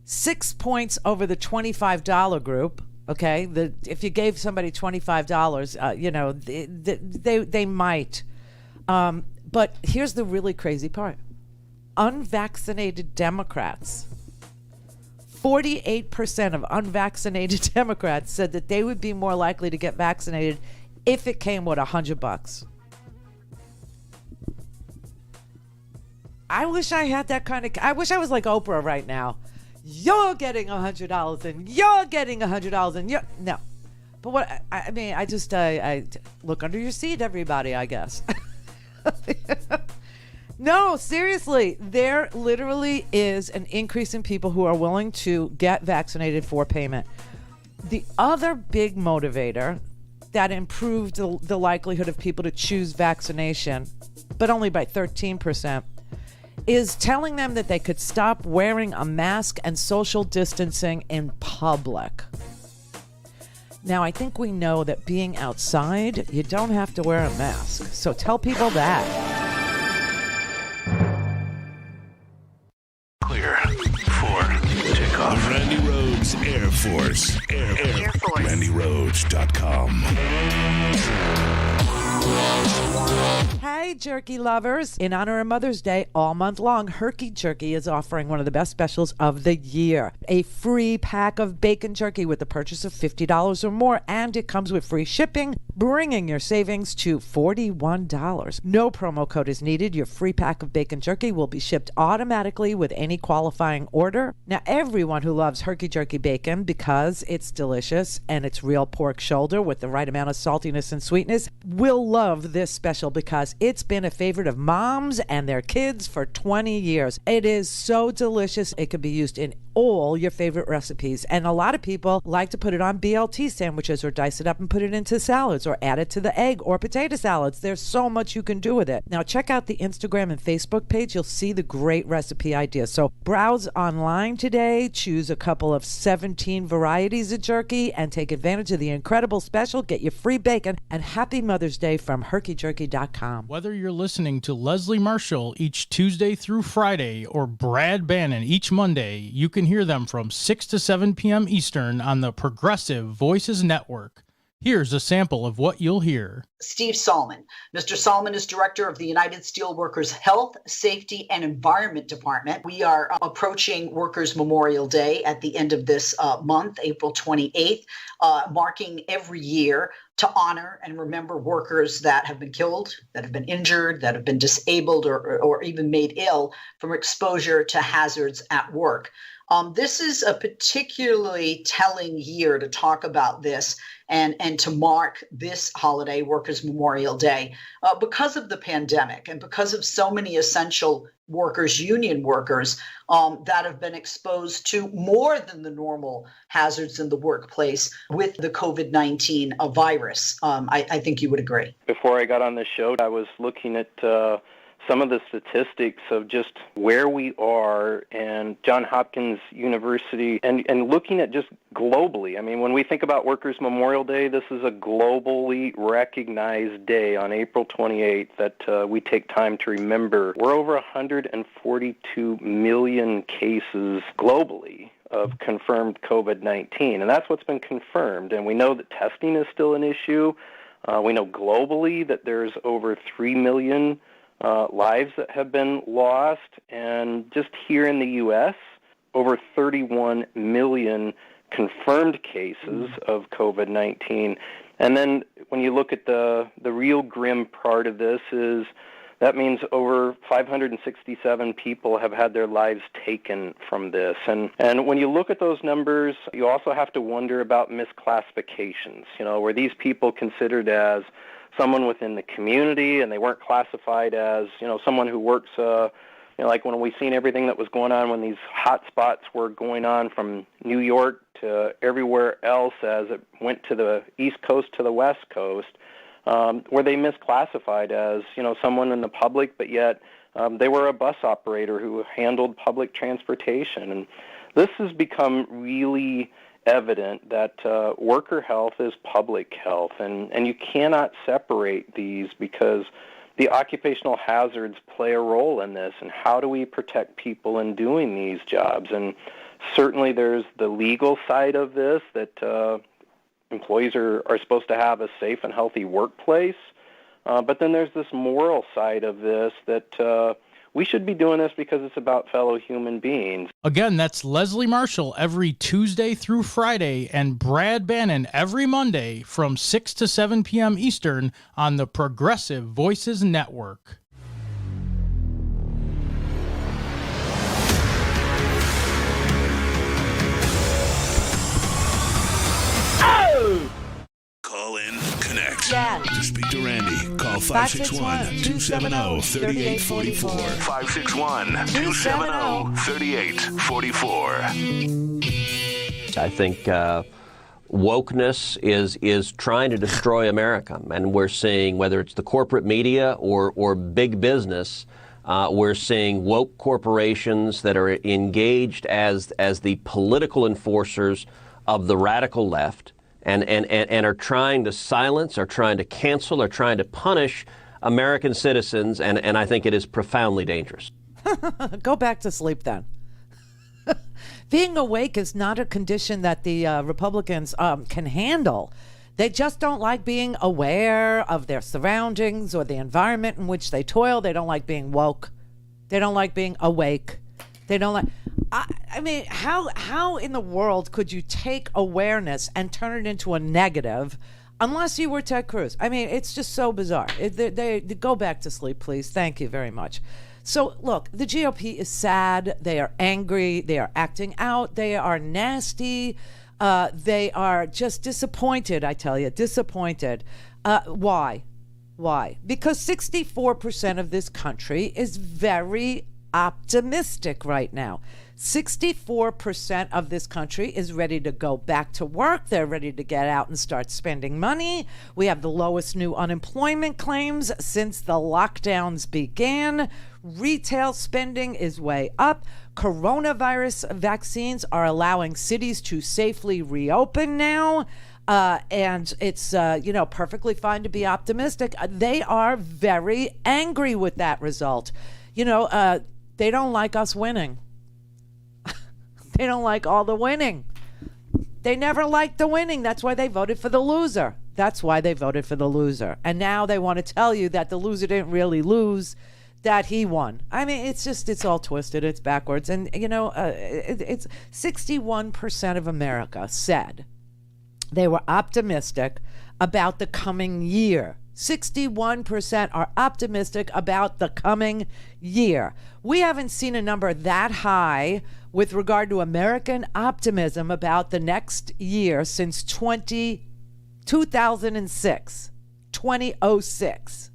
6 points over the $25 group. Okay, if you gave somebody $25, they might. But here's the really crazy part. unvaccinated Democrats. 48% of unvaccinated Democrats said that they would be more likely to get vaccinated if it came with $100. I wish I had that kind of. I wish I was like Oprah right now. You're getting $100 and you're getting $100 and you're no. But what I mean, I look under your seat, everybody. I guess. No, seriously, there literally is an increase in people who are willing to get vaccinated for payment. The other big motivator that improved the likelihood of people to choose vaccination, but only by 13%, is telling them that they could stop wearing a mask and social distancing in public. Now, I think we know that being outside, you don't have to wear a mask. So tell people that. Clear for takeoff. The Randi Rhodes Air Force. Air Force. RandiRhodes.com. Hey, jerky lovers. In honor of Mother's Day, all month long, Herky Jerky is offering one of the best specials of the year. A free pack of bacon jerky with the purchase of $50 or more, and it comes with free shipping, bringing your savings to $41. No promo code is needed. Your free pack of bacon jerky will be shipped automatically with any qualifying order. Now, everyone who loves Herky Jerky bacon, because it's delicious and it's real pork shoulder with the right amount of saltiness and sweetness, will love this special because it's been a favorite of moms and their kids for 20 years. It is so delicious. It can be used in all your favorite recipes. And a lot of people like to put it on BLT sandwiches or dice it up and put it into salads or add it to the egg or potato salads. There's so much you can do with it. Now check out the Instagram and Facebook page. You'll see the great recipe ideas. So browse online today, choose a couple of 17 varieties of jerky, and take advantage of the incredible special. Get your free bacon, and happy Mother's Day from herkyjerky.com. Whether you're listening to Leslie Marshall each Tuesday through Friday or Brad Bannon each Monday, you can hear them from 6 to 7 p.m. Eastern on the Progressive Voices Network. Here's a sample of what you'll hear. Steve Solomon. Mr. Solomon is director of the United Steelworkers Health, Safety, and Environment Department. We are approaching Workers' Memorial Day at the end of this month, April 28th, marking every year to honor and remember workers that have been killed, that have been injured, that have been disabled, or even made ill from exposure to hazards at work. This is a particularly telling year to talk about this and to mark this holiday, Workers' Memorial Day, because of the pandemic and because of so many essential workers, union workers, that have been exposed to more than the normal hazards in the workplace with the COVID-19 virus. I think you would agree. Before I got on this show, I was looking at some of the statistics of just where we are and Johns Hopkins University and looking at just globally. I mean, when we think about Workers' Memorial Day, this is a globally recognized day on April 28th that we take time to remember. We're over 142 million cases globally of confirmed COVID-19, and that's what's been confirmed. And we know that testing is still an issue. We know globally that there's over 3 million lives that have been lost, and just here in the U.S., over 31 million confirmed cases of COVID-19. And then when you look at the real grim part of this is that means over 567 people have had their lives taken from this. And when you look at those numbers, you also have to wonder about misclassifications. You know, were these people considered as someone within the community, and they weren't classified as, you know, someone who works, like when we seen everything that was going on when these hot spots were going on from New York to everywhere else as it went to the East Coast to the West Coast, were they misclassified as, you know, someone in the public, but yet they were a bus operator who handled public transportation. And this has become really evident that worker health is public health, and you cannot separate these because the occupational hazards play a role in this, and how do we protect people in doing these jobs? And certainly there's the legal side of this, that employees are supposed to have a safe and healthy workplace, but then there's this moral side of this that we should be doing this because it's about fellow human beings. Again, that's Leslie Marshall every Tuesday through Friday and Brad Bannon every Monday from 6 to 7 p.m. Eastern on the Progressive Voices Network. Call in, connect. Yeah. To speak to Randy, call 561-270-3844. 561-270-3844. I think wokeness is trying to destroy America, and we're seeing, whether it's the corporate media or big business, we're seeing woke corporations that are engaged as the political enforcers of the radical left, and are trying to silence, are trying to cancel, are trying to punish American citizens, and I think it is profoundly dangerous. Go back to sleep then. Being awake is not a condition that the Republicans can handle. They just don't like being aware of their surroundings or the environment in which they toil. They don't like being woke. They don't like being awake. They don't like... I mean, how in the world could you take awareness and turn it into a negative unless you were Ted Cruz? I mean, it's just so bizarre. They go back to sleep, please. Thank you very much. So, look, the GOP is sad. They are angry. They are acting out. They are nasty. They are just disappointed, I tell you, disappointed. Why? Because 64% of this country is very optimistic right now. 64% of this country is ready to go back to work. They're ready to get out and start spending money. We have the lowest new unemployment claims since the lockdowns began. Retail spending is way up. Coronavirus vaccines are allowing cities to safely reopen now. And it's, perfectly fine to be optimistic. They are very angry with that result. They don't like us winning. They don't like all the winning. They never liked the winning. That's why they voted for the loser. And now they want to tell you that the loser didn't really lose, that he won. I mean, it's all twisted. It's backwards. And, it's 61% of America said they were optimistic about the coming year. 61% are optimistic about the coming year. We haven't seen a number that high with regard to American optimism about the next year since 2006. 2006.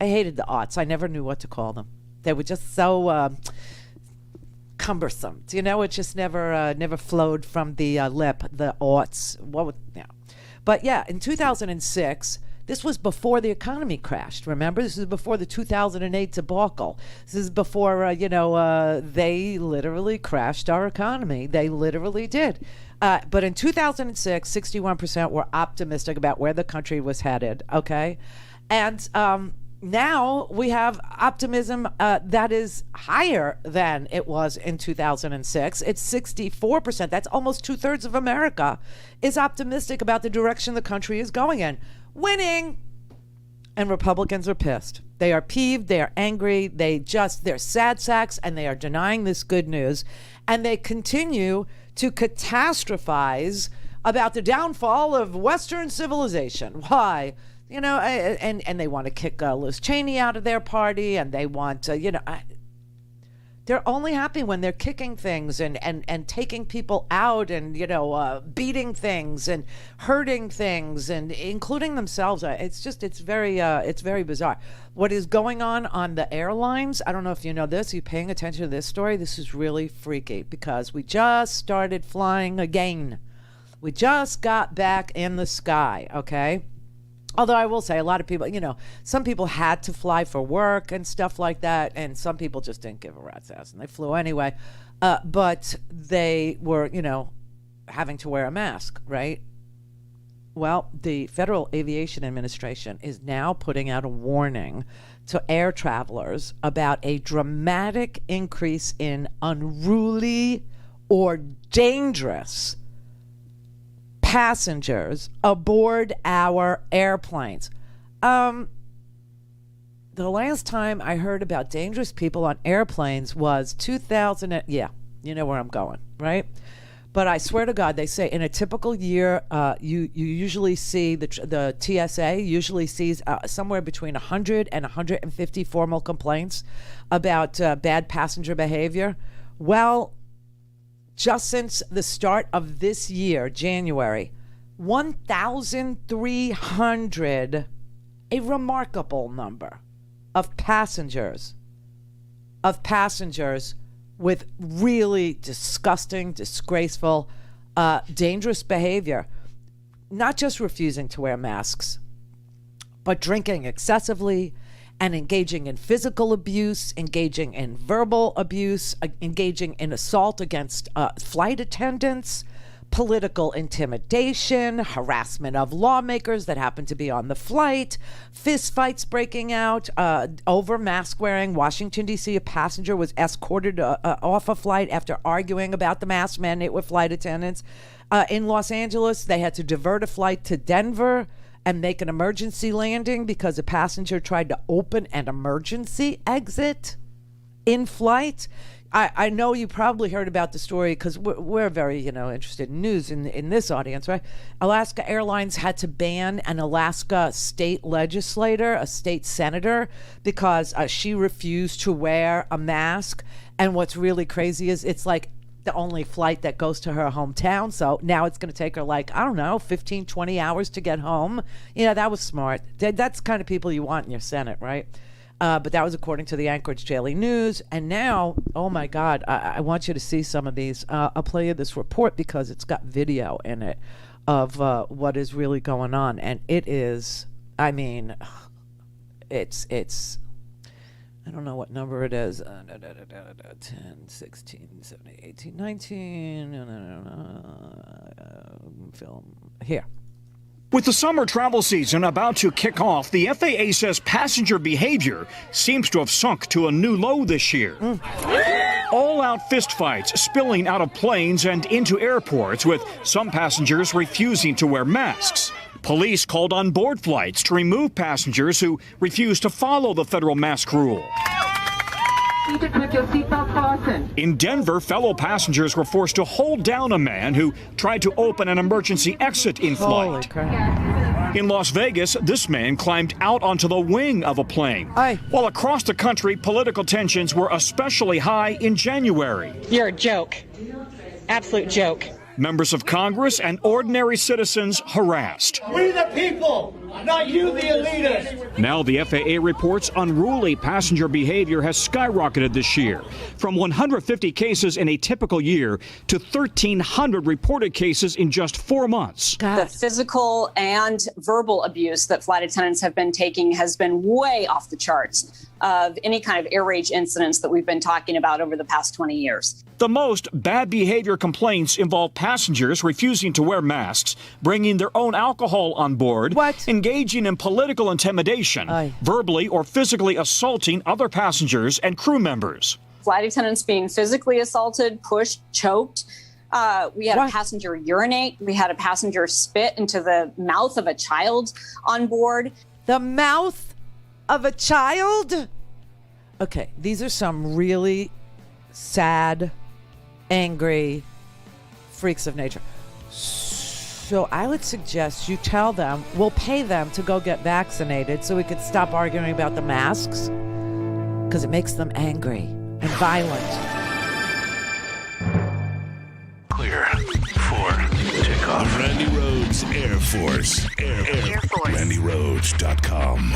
I hated the aughts. I never knew what to call them. They were just so cumbersome. It just never flowed from the lip, the aughts. But yeah, in 2006, this was before the economy crashed. Remember, this is before the 2008 debacle. This is before, they literally crashed our economy. They literally did. But in 2006, 61% were optimistic about where the country was headed, okay? And now we have optimism that is higher than it was in 2006. It's 64%. That's almost 2/3 of America is optimistic about the direction the country is going in. Winning. And Republicans are pissed. They are peeved. They are angry. They're sad sacks, and they are denying this good news. And they continue to catastrophize about the downfall of Western civilization. Why? And they want to kick Liz Cheney out of their party, and they want to, they're only happy when they're kicking things and taking people out and, beating things and hurting things and including themselves. It's very bizarre. What is going on the airlines? I don't know if you know this. Are you paying attention to this story? This is really freaky because we just started flying again. We just got back in the sky, okay? Although I will say a lot of people, some people had to fly for work and stuff like that, and some people just didn't give a rat's ass, and they flew anyway. But they were, having to wear a mask, right? Well, the Federal Aviation Administration is now putting out a warning to air travelers about a dramatic increase in unruly or dangerous passengers aboard our airplanes. the last time I heard about dangerous people on airplanes was 2000. Yeah, you know where I'm going, right? But I swear to God, they say in a typical year, you usually see the TSA usually sees somewhere between 100 and 150 formal complaints about bad passenger behavior. Well, just since the start of this year, January, 1,300, a remarkable number of passengers with really disgusting, disgraceful, dangerous behavior, not just refusing to wear masks, but drinking excessively and engaging in physical abuse, engaging in verbal abuse, engaging in assault against flight attendants, political intimidation, harassment of lawmakers that happen to be on the flight, fist fights breaking out over mask wearing. Washington, D.C., a passenger was escorted off a flight after arguing about the mask mandate with flight attendants. In Los Angeles, they had to divert a flight to Denver and make an emergency landing because a passenger tried to open an emergency exit in flight. I know you probably heard about the story because we're very, interested in news in this audience, right? Alaska Airlines had to ban an Alaska state legislator, a state senator, because she refused to wear a mask. And what's really crazy is it's like the only flight that goes to her hometown. So now it's going to take her 15, 20 hours to get home. That was smart. That's the kind of people you want in your Senate, right? But that was according to the Anchorage Daily News. And now, oh my God, I want you to see some of these. I'll play you this report because it's got video in it of what is really going on. And it is, it's I don't know what number it is. 10, 16, 17, 18, 19. Film here. With the summer travel season about to kick off, the FAA says passenger behavior seems to have sunk to a new low this year. All-out fistfights spilling out of planes and into airports, with some passengers refusing to wear masks. Police called on board flights to remove passengers who refuse to follow the federal mask rule. In Denver, fellow passengers were forced to hold down a man who tried to open an emergency exit in flight. In Las Vegas, this man climbed out onto the wing of a plane. While across the country, political tensions were especially high in January. You're a joke. Absolute joke. Members of Congress and ordinary citizens harassed. We the people, not you the elitists. Now the FAA reports unruly passenger behavior has skyrocketed this year, from 150 cases in a typical year to 1,300 reported cases in just 4 months. The physical and verbal abuse that flight attendants have been taking has been way off the charts of any kind of air rage incidents that we've been talking about over the past 20 years. The most bad behavior complaints involve passengers refusing to wear masks, bringing their own alcohol on board, engaging in political intimidation, verbally or physically assaulting other passengers and crew members. Flight attendants being physically assaulted, pushed, choked. We had a passenger urinate. We had a passenger spit into the mouth of a child on board. The mouth of a child? Okay, these are some really sad, angry freaks of nature. So I would suggest you tell them, we'll pay them to go get vaccinated so we could stop arguing about the masks, because it makes them angry and violent. Clear for takeoff. Randi Rhodes Air Force. Air Force. RandiRhodes.com.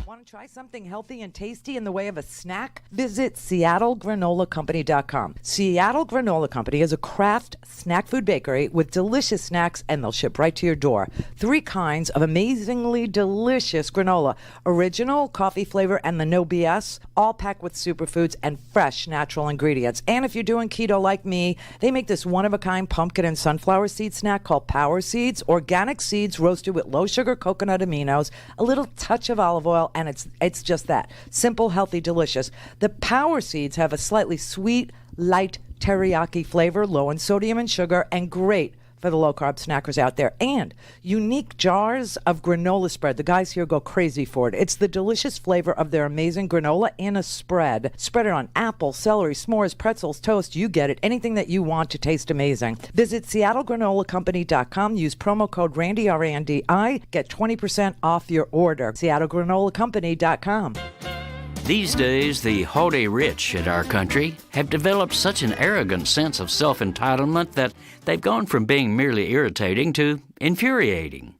Want to try something healthy and tasty in the way of a snack? Visit SeattleGranolaCompany.com. Seattle Granola Company is a craft snack food bakery with delicious snacks, and they'll ship right to your door. 3 kinds of amazingly delicious granola. Original, coffee flavor, and the no BS, all packed with superfoods and fresh natural ingredients. And if you're doing keto like me, they make this one-of-a-kind pumpkin and sunflower seed snack called Power Seeds. Organic seeds roasted with low-sugar coconut aminos, a little touch of olive oil, and it's just that. Simple, healthy, delicious. The Power Seeds have a slightly sweet, light teriyaki flavor, low in sodium and sugar, and great for the low-carb snackers out there. And unique jars of granola spread. The guys here go crazy for it. It's the delicious flavor of their amazing granola in a spread. Spread it on apple, celery, s'mores, pretzels, toast. You get it. Anything that you want to taste amazing. Visit SeattleGranolaCompany.com. Use promo code Randi, R-A-N-D-I. Get 20% off your order. SeattleGranolaCompany.com. These days, the haughty rich in our country have developed such an arrogant sense of self-entitlement that they've gone from being merely irritating to infuriating.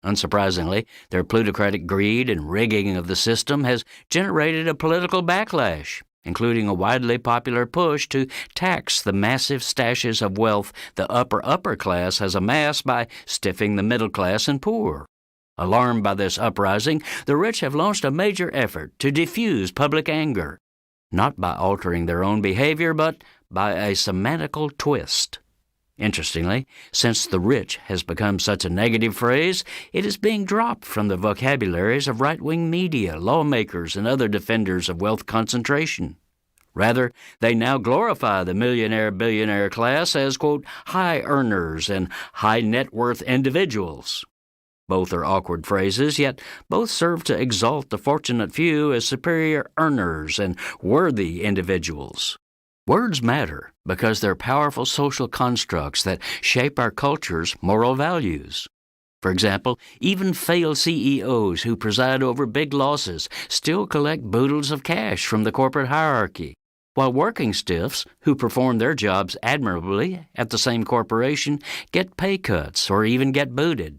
Unsurprisingly, their plutocratic greed and rigging of the system has generated a political backlash, including a widely popular push to tax the massive stashes of wealth the upper class has amassed by stiffing the middle class and poor. Alarmed by this uprising, the rich have launched a major effort to diffuse public anger, not by altering their own behavior, but by a semantical twist. Interestingly, since the rich has become such a negative phrase, it is being dropped from the vocabularies of right-wing media, lawmakers, and other defenders of wealth concentration. Rather, they now glorify the millionaire-billionaire class as, quote, high earners and high net worth individuals. Both are awkward phrases, yet both serve to exalt the fortunate few as superior earners and worthy individuals. Words matter because they're powerful social constructs that shape our culture's moral values. For example, even failed CEOs who preside over big losses still collect boodles of cash from the corporate hierarchy, while working stiffs who perform their jobs admirably at the same corporation get pay cuts or even get booted.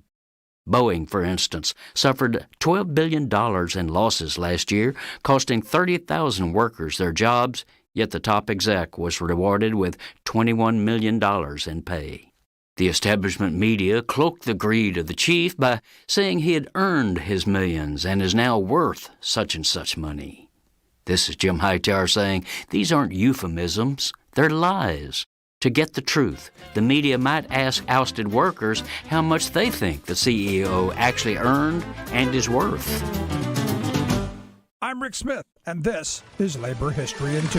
Boeing, for instance, suffered $12 billion in losses last year, costing 30,000 workers their jobs, yet the top exec was rewarded with $21 million in pay. The establishment media cloaked the greed of the chief by saying he had earned his millions and is now worth such and such money. This is Jim Hightower saying these aren't euphemisms, they're lies. To get the truth, the media might ask ousted workers how much they think the CEO actually earned and is worth. I'm Rick Smith, and this is Labor History in 2.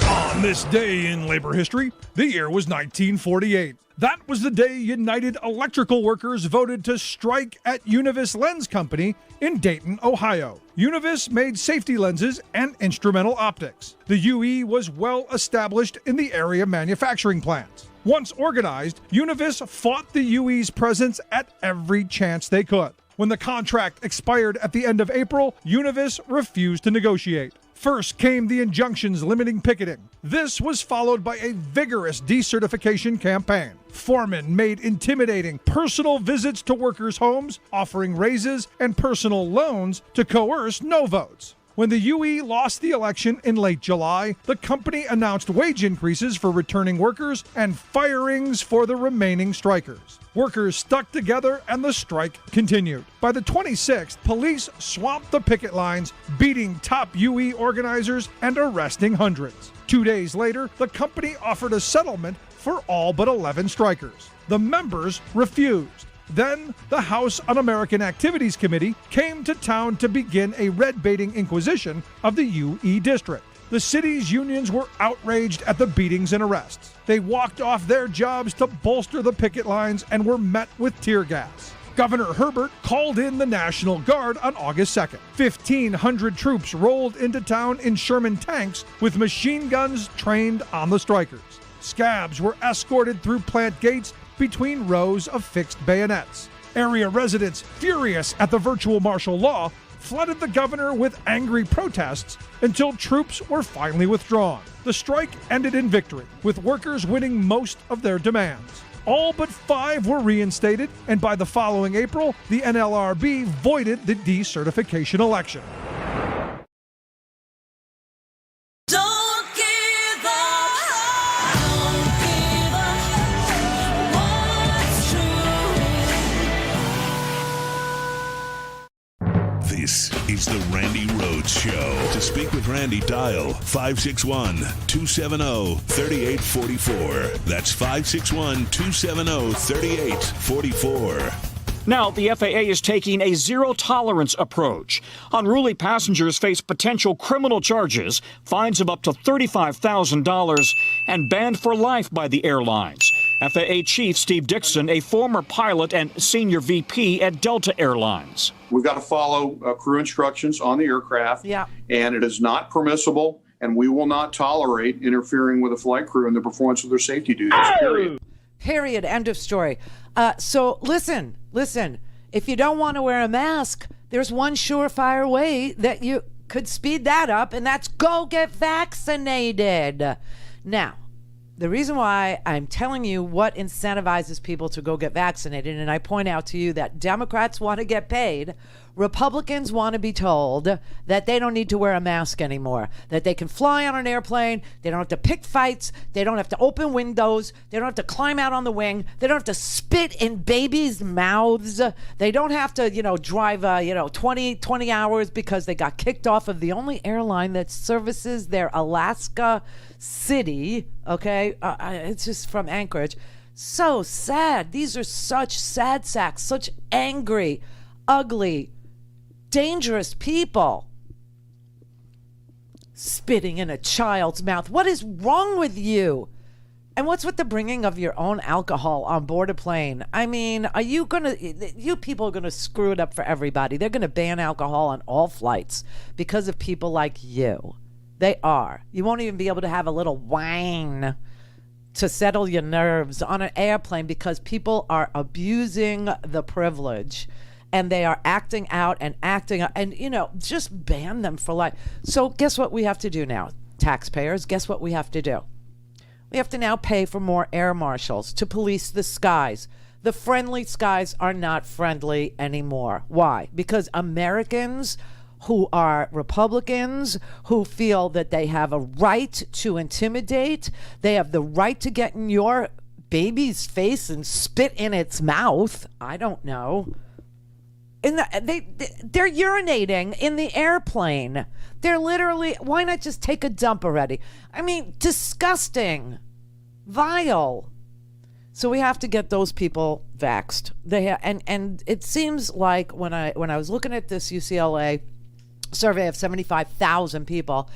On this day in labor history, the year was 1948. That was the day United Electrical Workers voted to strike at Univis Lens Company in Dayton, Ohio. Univis made safety lenses and instrumental optics. The UE was well established in the area manufacturing plants. Once organized, Univis fought the UE's presence at every chance they could. When the contract expired at the end of April, Univis refused to negotiate. First came the injunctions limiting picketing. This was followed by a vigorous decertification campaign. Foremen made intimidating personal visits to workers' homes, offering raises and personal loans to coerce no votes. When the UE lost the election in late July, the company announced wage increases for returning workers and firings for the remaining strikers. Workers stuck together and the strike continued. By the 26th, police swamped the picket lines, beating top UE organizers and arresting hundreds. 2 days later, the company offered a settlement for all but 11 strikers. The members refused. Then, the House Un-American Activities Committee came to town to begin a red-baiting inquisition of the UE district. The city's unions were outraged at the beatings and arrests. They walked off their jobs to bolster the picket lines and were met with tear gas. Governor Herbert called in the National Guard on August 2nd. 1,500 troops rolled into town in Sherman tanks with machine guns trained on the strikers. Scabs were escorted through plant gates between rows of fixed bayonets. Area residents, furious at the virtual martial law, flooded the governor with angry protests until troops were finally withdrawn. The strike ended in victory, with workers winning most of their demands. All but 5 were reinstated, and by the following April, the NLRB voided the decertification election. This is the Randi Rhodes Show. To speak with Randi, dial 561-270-3844. That's 561-270-3844. Now, the FAA is taking a zero-tolerance approach. Unruly passengers face potential criminal charges, fines of up to $35,000, and banned for life by the airlines. FAA Chief Steve Dixon, a former pilot and senior VP at Delta Airlines. We've got to follow crew instructions on the aircraft, and it is not permissible, and we will not tolerate interfering with a flight crew in the performance of their safety duties, period. Period. End of story. So listen. If you don't want to wear a mask, there's one surefire way that you could speed that up, and that's go get vaccinated. Now, the reason why I'm telling you what incentivizes people to go get vaccinated, and I point out to you that Democrats want to get paid, Republicans want to be told that they don't need to wear a mask anymore, that they can fly on an airplane, they don't have to pick fights, they don't have to open windows, they don't have to climb out on the wing, they don't have to spit in babies' mouths, they don't have to, drive, 20 hours because they got kicked off of the only airline that services their Alaska city, okay? It's just from Anchorage. So sad. These are such sad sacks, such angry, ugly, dangerous people spitting in a child's mouth. What is wrong with you? And what's with the bringing of your own alcohol on board a plane? I mean, you people are going to screw it up for everybody. They're going to ban alcohol on all flights because of people like you. They are. You won't even be able to have a little wine to settle your nerves on an airplane because people are abusing the privilege. And they are acting out, and just ban them for life. So guess what we have to do now? Taxpayers, guess what we have to do? We have to now pay for more air marshals to police the skies. The friendly skies are not friendly anymore. Why? Because Americans who are Republicans, who feel that they have a right to intimidate, they have the right to get in your baby's face and spit in its mouth. I don't know. They're urinating in the airplane. They're literally, why not just take a dump already? I mean, disgusting, vile. So we have to get those people vaxxed. And it seems like when I was looking at this UCLA survey of 75,000 people,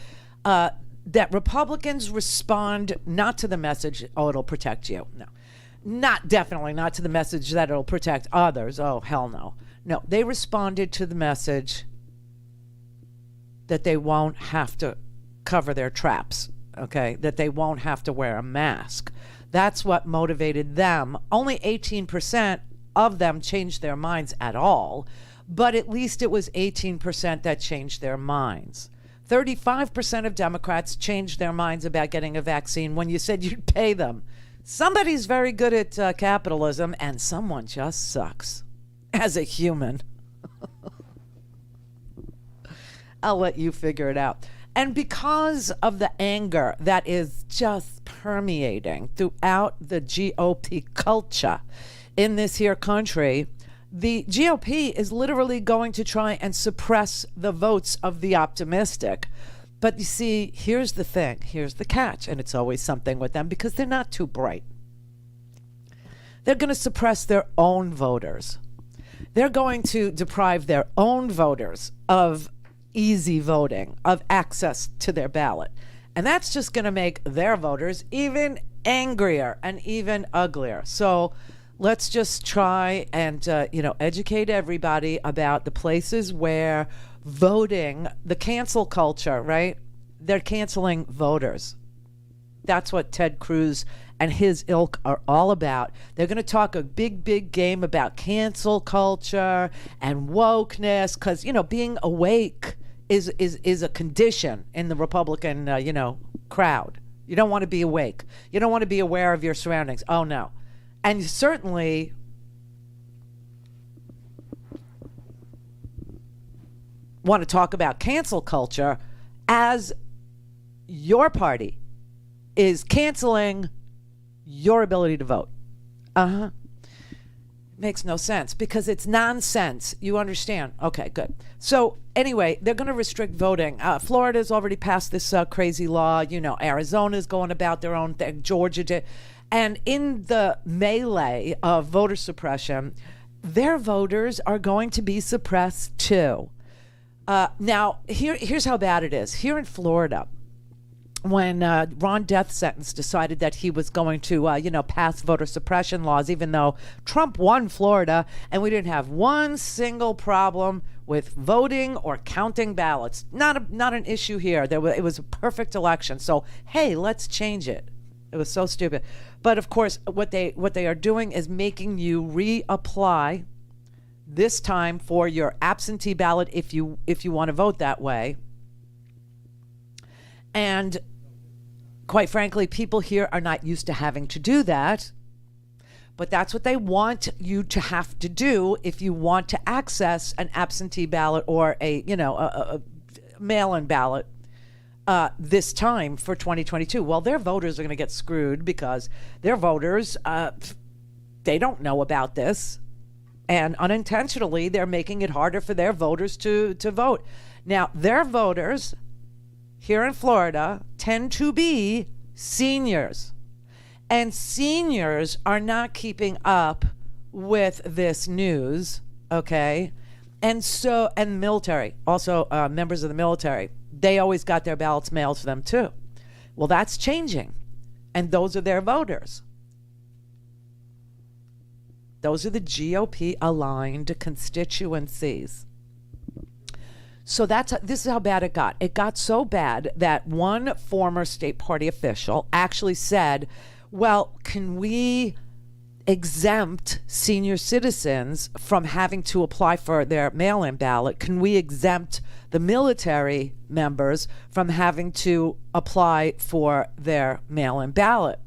that Republicans respond not to the message, oh, it'll protect you. No, definitely not to the message that it'll protect others. Oh, hell no. No, they responded to the message that they won't have to cover their traps, okay? That they won't have to wear a mask. That's what motivated them. Only 18% of them changed their minds at all, but at least it was 18% that changed their minds. 35% of Democrats changed their minds about getting a vaccine when you said you'd pay them. Somebody's very good at capitalism, and someone just sucks. As a human. I'll let you figure it out. And because of the anger that is just permeating throughout the GOP culture in this here country, the GOP is literally going to try and suppress the votes of the optimistic. But you see, here's the thing, here's the catch, and it's always something with them because they're not too bright. They're going to suppress their own voters. They're going to deprive their own voters of easy voting, of access to their ballot. And that's just going to make their voters even angrier and even uglier. So let's just try and, educate everybody about the places where voting, the cancel culture, right? They're canceling voters. That's what Ted Cruz and his ilk are all about. They're going to talk a big game about cancel culture and wokeness because, being awake is a condition in the Republican, crowd. You don't want to be awake. You don't want to be aware of your surroundings. Oh, no. And you certainly want to talk about cancel culture as your party is canceling your ability to vote. Makes no sense because it's nonsense. You understand? Okay, good. So anyway, they're going to restrict voting. Florida's already passed this crazy law. Arizona's going about their own thing. Georgia did. And in the melee of voter suppression, their voters are going to be suppressed too. Now, here's how bad it is. Here in Florida, when Ron Death Sentence decided that he was going to, pass voter suppression laws, even though Trump won Florida and we didn't have one single problem with voting or counting ballots. Not an issue here. It was a perfect election. So, hey, let's change it. It was so stupid. But of course, what they are doing is making you reapply this time for your absentee ballot if you want to vote that way. And quite frankly, people here are not used to having to do that. But that's what they want you to have to do if you want to access an absentee ballot or a mail-in ballot this time for 2022. Well, their voters are going to get screwed because their voters, they don't know about this. And unintentionally, they're making it harder for their voters to vote. Now, their voters here in Florida tend to be seniors. And seniors are not keeping up with this news, okay? And military, also members of the military, they always got their ballots mailed to them too. Well, that's changing. And those are their voters. Those are the GOP-aligned constituencies. So this is how bad it got. It got so bad that one former state party official actually said, well, can we exempt senior citizens from having to apply for their mail-in ballot? Can we exempt the military members from having to apply for their mail-in ballot?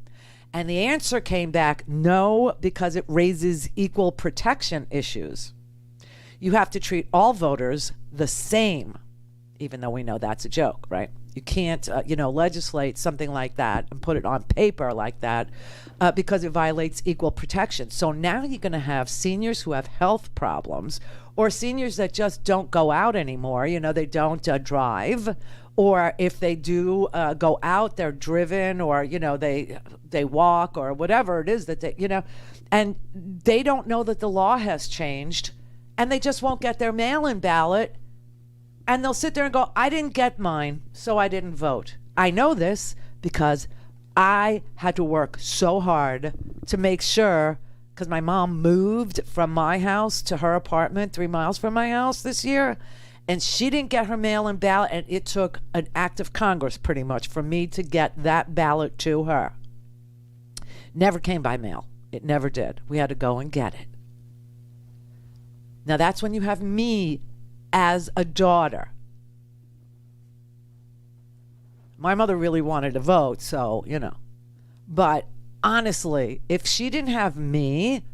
And the answer came back, no, because it raises equal protection issues. You have to treat all voters the same, even though we know that's a joke, right? You can't, legislate something like that and put it on paper like that because it violates equal protection. So now you're going to have seniors who have health problems or seniors that just don't go out anymore. They don't drive, or if they do go out, they're driven, or, they walk, or whatever it is that they, and they don't know that the law has changed, and they just won't get their mail-in ballot. And they'll sit there and go, I didn't get mine, so I didn't vote. I know this because I had to work so hard to make sure, because my mom moved from my house to her apartment 3 miles from my house this year, and she didn't get her mail-in ballot, and it took an act of Congress pretty much for me to get that ballot to her. Never came by mail. It never did. We had to go and get it. Now that's when you have me as a daughter. My mother really wanted to vote, so, But honestly, if she didn't have me,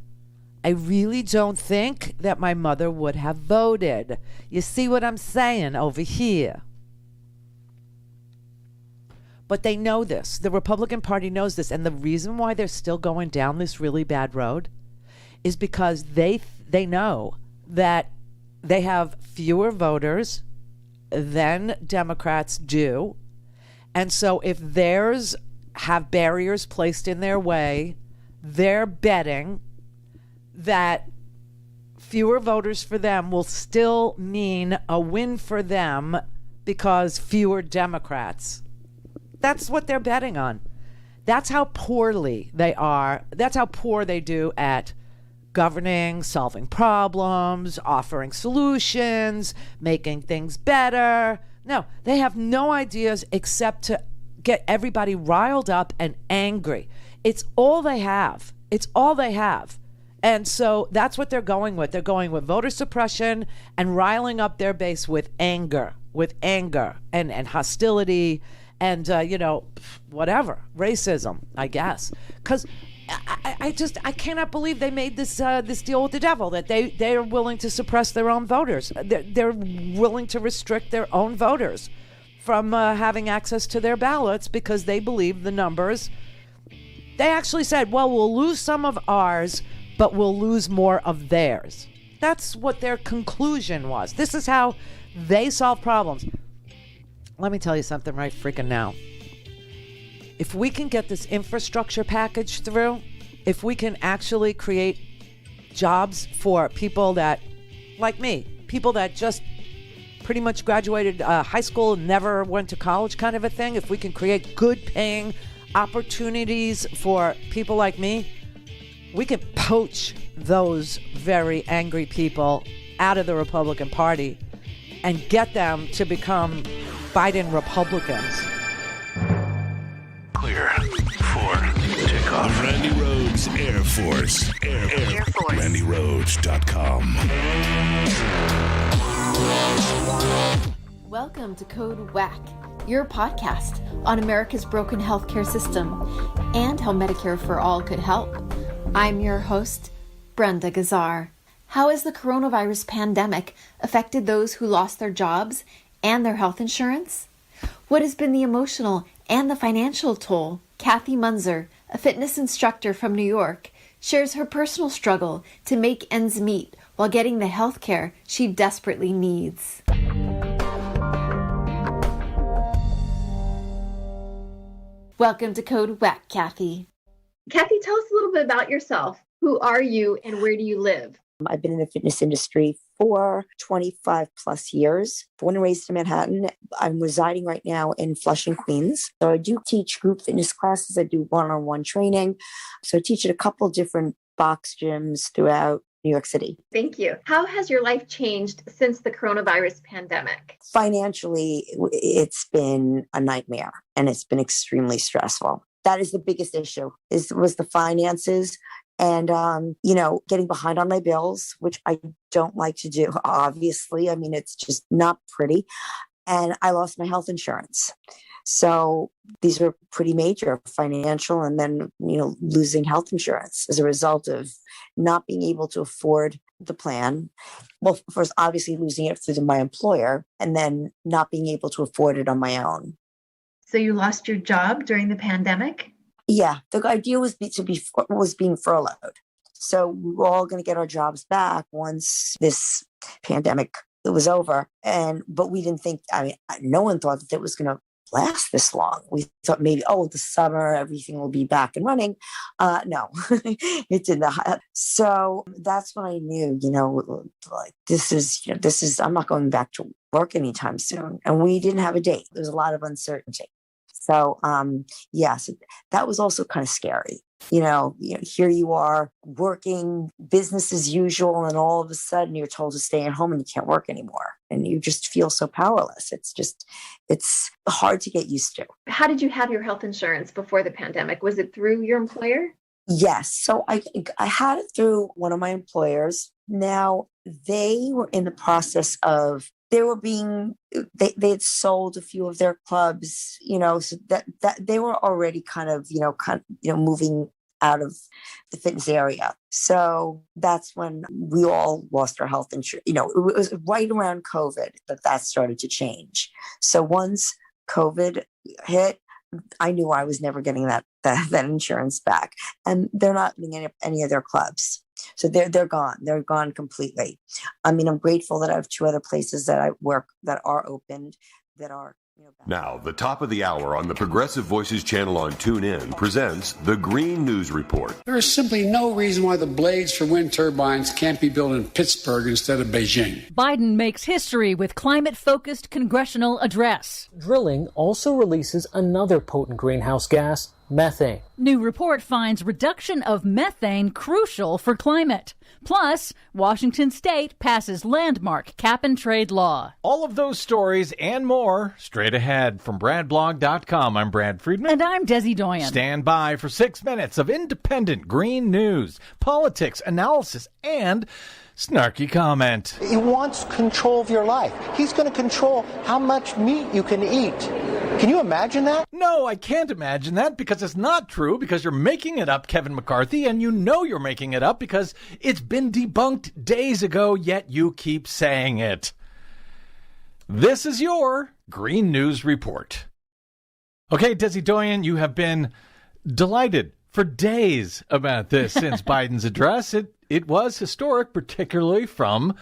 I really don't think that my mother would have voted. You see what I'm saying over here? But they know this. The Republican Party knows this. And the reason why they're still going down this really bad road is because they know that they have fewer voters than Democrats do. And so if theirs have barriers placed in their way, they're betting that fewer voters for them will still mean a win for them because fewer Democrats. That's what they're betting on. That's how poorly they are. That's how poor they do at governing, solving problems, offering solutions, making things better. No, they have no ideas except to get everybody riled up and angry. It's all they have. It's all they have. And so that's what they're going with. They're going with voter suppression and riling up their base with anger and hostility and, whatever, racism, I guess. Because I cannot believe they made this deal with the devil, that they are willing to suppress their own voters. They're willing to restrict their own voters from having access to their ballots because they believe the numbers. They actually said, well, we'll lose some of ours, but we'll lose more of theirs. That's what their conclusion was. This is how they solve problems. Let me tell you something right freaking now. If we can get this infrastructure package through, if we can actually create jobs for people that, like me, people that just pretty much graduated high school, never went to college kind of a thing, if we can create good paying opportunities for people like me, we can poach those very angry people out of the Republican Party and get them to become Biden Republicans. Clear for takeoff. Randi Rhodes Air Force. Air Force. RandiRhodes.com. Welcome to Code Whack, your podcast on America's broken healthcare system and how Medicare for All could help. I'm your host, Brenda Gazar. How has the coronavirus pandemic affected those who lost their jobs and their health insurance? What has been the emotional and the financial toll? Kathy Munzer, a fitness instructor from New York, shares her personal struggle to make ends meet while getting the health care she desperately needs. Welcome to Code Whack, Kathy. Kathy, tell us a little bit about yourself. Who are you and where do you live? I've been in the fitness industry for 25 plus years. Born and raised in Manhattan. I'm residing right now in Flushing, Queens. So I do teach group fitness classes. I do one-on-one training. So I teach at a couple different box gyms throughout New York City. Thank you. How has your life changed since the coronavirus pandemic? Financially, it's been a nightmare and it's been extremely stressful. That is the biggest issue, was the finances. And, getting behind on my bills, which I don't like to do, obviously. I mean, it's just not pretty. And I lost my health insurance. So these were pretty major financial and then, losing health insurance as a result of not being able to afford the plan. Well, first, obviously losing it through my employer and then not being able to afford it on my own. So you lost your job during the pandemic? Yeah, the idea was being furloughed. So we were all going to get our jobs back once this pandemic was over. But we didn't think, no one thought that it was going to last this long. We thought maybe, the summer, everything will be back and running. No, it did not. So that's when I knew, this is, I'm not going back to work anytime soon. And we didn't have a date. There was a lot of uncertainty. So, so that was also kind of scary. Here you are working business as usual, and all of a sudden you're told to stay at home and you can't work anymore. And you just feel so powerless. It's hard to get used to. How did you have your health insurance before the pandemic? Was it through your employer? Yes. So I had it through one of my employers. Now they were in the process of, they had sold a few of their clubs, so that they were already kind of moving out of the fitness area. So that's when we all lost our health insurance. It was right around COVID that started to change. So once COVID hit, I knew I was never getting that insurance back, and they're not getting any of their clubs. So they're gone. They're gone completely. I'm grateful that I have two other places that I work that are opened, that are. Now, the top of the hour on the Progressive Voices channel on TuneIn presents the Green News Report. There is simply no reason why the blades for wind turbines can't be built in Pittsburgh instead of Beijing. Biden makes history with climate-focused congressional address. Drilling also releases another potent greenhouse gas, methane. New report finds reduction of methane crucial for climate. Plus, Washington State passes landmark cap-and-trade law. All of those stories and more straight ahead from BradBlog.com. I'm Brad Friedman. And I'm Desi Doyen. Stand by for 6 minutes of independent green news, politics, analysis, and snarky comment. He wants control of your life. He's going to control how much meat you can eat. Can you imagine that? No, I can't imagine that because it's not true, because you're making it up, Kevin McCarthy, and you know you're making it up because it's been debunked days ago, yet you keep saying it. This is your Green News Report. Okay, Desi Doyen, you have been delighted for days about this since Biden's address. It was historic, particularly from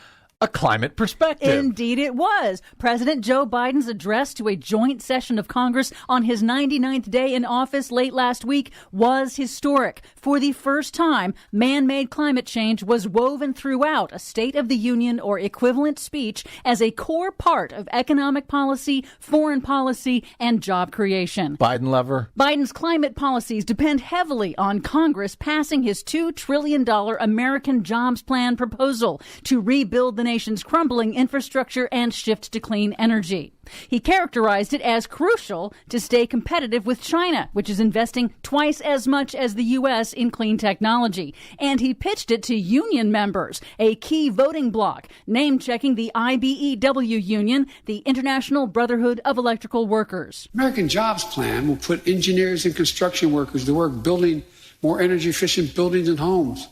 a climate perspective. Indeed it was. President Joe Biden's address to a joint session of Congress on his 99th day in office late last week was historic. For the first time, man-made climate change was woven throughout a State of the Union or equivalent speech as a core part of economic policy, foreign policy, and job creation. Biden lover. Biden's climate policies depend heavily on Congress passing his $2 trillion American Jobs Plan proposal to rebuild the nation's crumbling infrastructure and shift to clean energy. He characterized it as crucial to stay competitive with China, which is investing twice as much as the U.S. in clean technology. And he pitched it to union members, a key voting bloc, name-checking the IBEW union, the International Brotherhood of Electrical Workers. American Jobs Plan will put engineers and construction workers to work building more energy-efficient buildings and homes.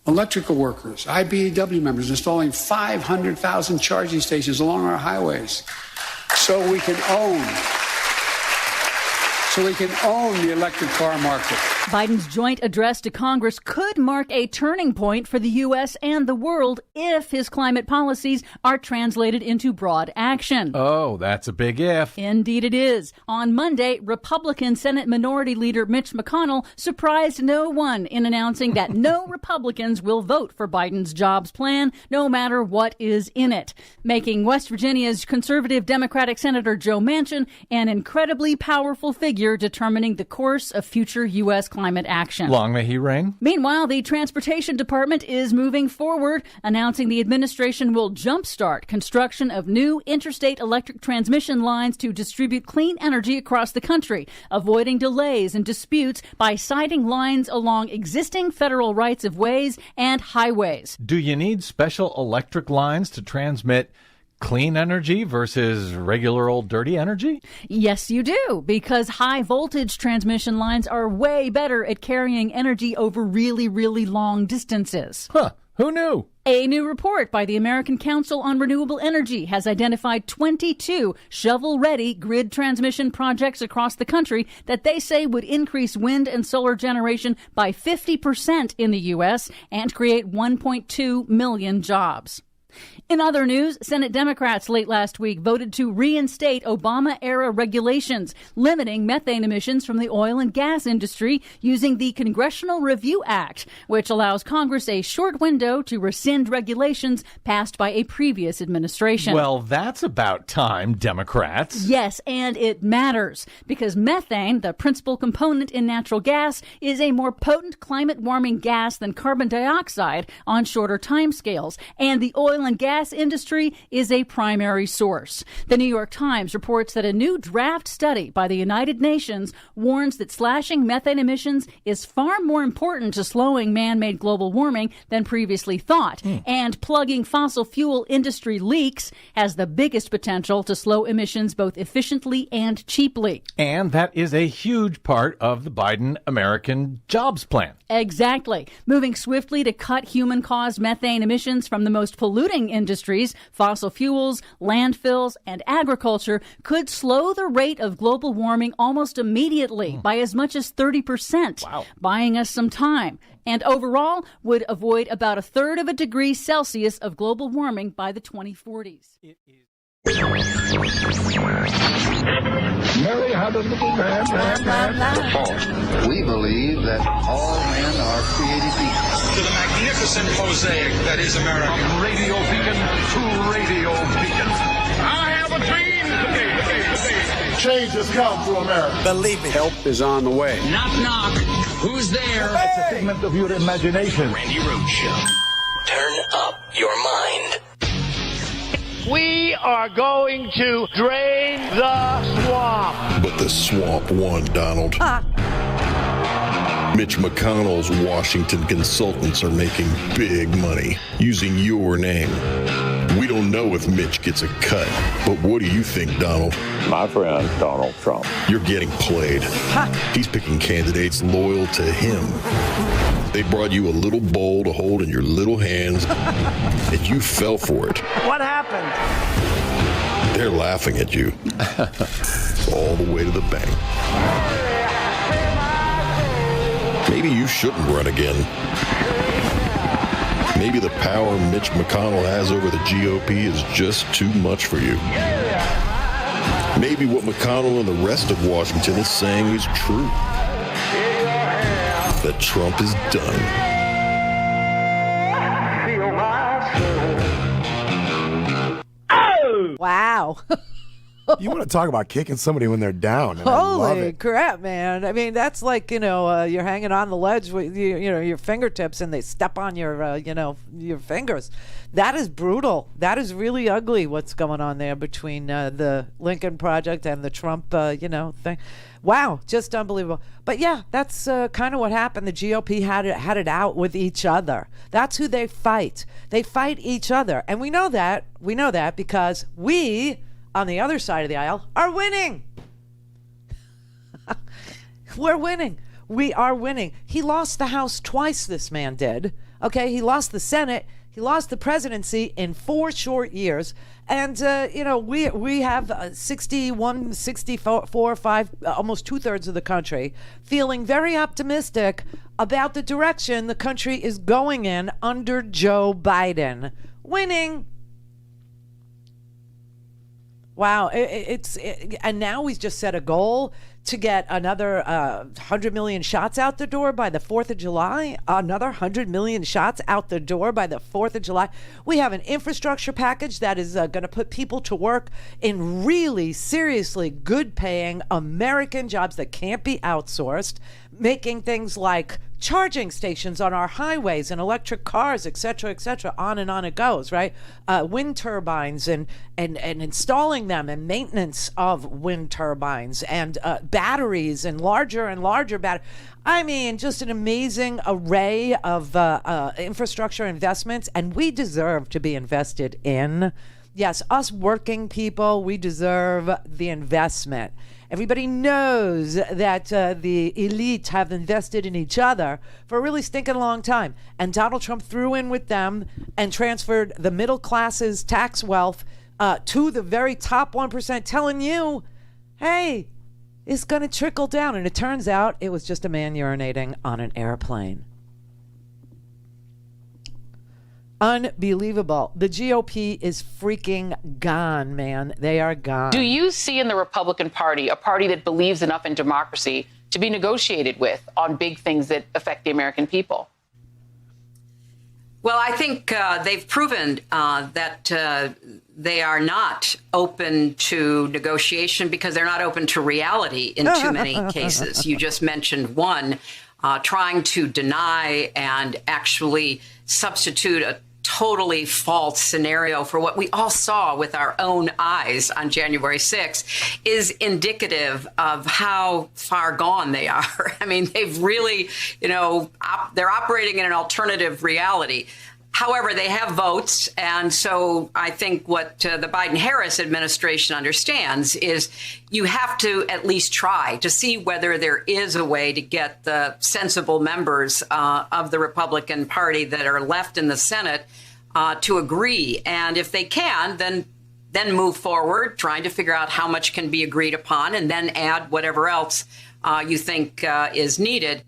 Electrical workers, IBEW members installing 500,000 charging stations along our highways so we can own the electric car market. Biden's joint address to Congress could mark a turning point for the U.S. and the world if his climate policies are translated into broad action. Oh, that's a big if. Indeed it is. On Monday, Republican Senate Minority Leader Mitch McConnell surprised no one in announcing that no Republicans will vote for Biden's jobs plan, no matter what is in it, making West Virginia's conservative Democratic Senator Joe Manchin an incredibly powerful figure determining the course of future U.S. climate action. Long may he reign. Meanwhile, the Transportation Department is moving forward, announcing the administration will jumpstart construction of new interstate electric transmission lines to distribute clean energy across the country, avoiding delays and disputes by siting lines along existing federal rights of ways and highways. Do you need special electric lines to transmit clean energy versus regular old dirty energy? Yes, you do, because high voltage transmission lines are way better at carrying energy over really, really long distances. Huh. Who knew? A new report by the American Council on Renewable Energy has identified 22 shovel-ready grid transmission projects across the country that they say would increase wind and solar generation by 50% in the U.S. and create 1.2 million jobs. In other news, Senate Democrats late last week voted to reinstate Obama-era regulations limiting methane emissions from the oil and gas industry using the Congressional Review Act, which allows Congress a short window to rescind regulations passed by a previous administration. Well, that's about time, Democrats. Yes, and it matters because methane, the principal component in natural gas, is a more potent climate-warming gas than carbon dioxide on shorter timescales, and the oil and gas industry is a primary source. The New York Times reports that a new draft study by the United Nations warns that slashing methane emissions is far more important to slowing man-made global warming than previously thought, and plugging fossil fuel industry leaks has the biggest potential to slow emissions both efficiently and cheaply. And that is a huge part of the Biden American Jobs Plan. Exactly. Moving swiftly to cut human-caused methane emissions from the most polluting industries, fossil fuels, landfills, and agriculture could slow the rate of global warming almost immediately by as much as 30%, buying us some time, and overall would avoid about 1/3 of a degree Celsius of global warming by the 2040s. Mary had a little man. We believe that all men are created equal. To the magnificent mosaic that is America. From radio beacon to radio beacon. I have a dream today. Change has come to America. Believe me. Help is on the way. Knock, knock. Who's there? It's a figment of your imagination. Randi Rhodes Show. Turn up your mind. We are going to drain the swamp. But the swamp won, Donald. Mitch McConnell's Washington consultants are making big money using your name. We don't know if Mitch gets a cut, but what do you think, Donald? My friend, Donald Trump. You're getting played. He's picking candidates loyal to him. They brought you a little bowl to hold in your little hands, and you fell for it. What happened? They're laughing at you. All the way to the bank. Maybe you shouldn't run again. Maybe the power Mitch McConnell has over the GOP is just too much for you. Maybe what McConnell and the rest of Washington is saying is true. That Trump is done. Wow. You want to talk about kicking somebody when they're down? And I love Holy it. crap, man! I mean, that's like you're hanging on the ledge with your fingertips, and they step on your your fingers. That is brutal. That is really ugly. What's going on there between the Lincoln Project and the Trump thing? Wow, just unbelievable. But yeah, that's kind of what happened. The GOP had it out with each other. That's who they fight. They fight each other, and we know that. We know that because we, on the other side of the aisle, are winning. We're winning. We are winning. He lost the House twice, this man did. Okay, he lost the Senate. He lost the presidency in 4 short years. And, we have 61, 64, 5, almost 2/3 of the country feeling very optimistic about the direction the country is going in under Joe Biden. Winning. Wow, and now he's just set a goal to get another 100 million shots out the door by the 4th of July. Another 100 million shots out the door by the 4th of July. We have an infrastructure package that is going to put people to work in really seriously good-paying American jobs that can't be outsourced, making things like charging stations on our highways and electric cars, et cetera, on and on it goes, right? Wind turbines and installing them and maintenance of wind turbines and batteries and larger batteries. I mean, just an amazing array of infrastructure investments, and we deserve to be invested in. Yes, us working people, we deserve the investment. Everybody knows that the elite have invested in each other for a really stinking long time. And Donald Trump threw in with them and transferred the middle class's tax wealth to the very top 1%, telling you, hey, it's going to trickle down. And it turns out it was just a man urinating on an airplane. Unbelievable. The GOP is freaking gone, man. They are gone. Do you see in the Republican Party a party that believes enough in democracy to be negotiated with on big things that affect the American people? Well, I think they've proven that they are not open to negotiation because they're not open to reality in too many cases. You just mentioned one, trying to deny and actually substitute a totally false scenario for what we all saw with our own eyes on January 6th is indicative of how far gone they are. I mean, they've really, they're operating in an alternative reality. However, they have votes. And so I think what the Biden-Harris administration understands is you have to at least try to see whether there is a way to get the sensible members of the Republican Party that are left in the Senate to agree. And if they can, then move forward, trying to figure out how much can be agreed upon and then add whatever else you think is needed.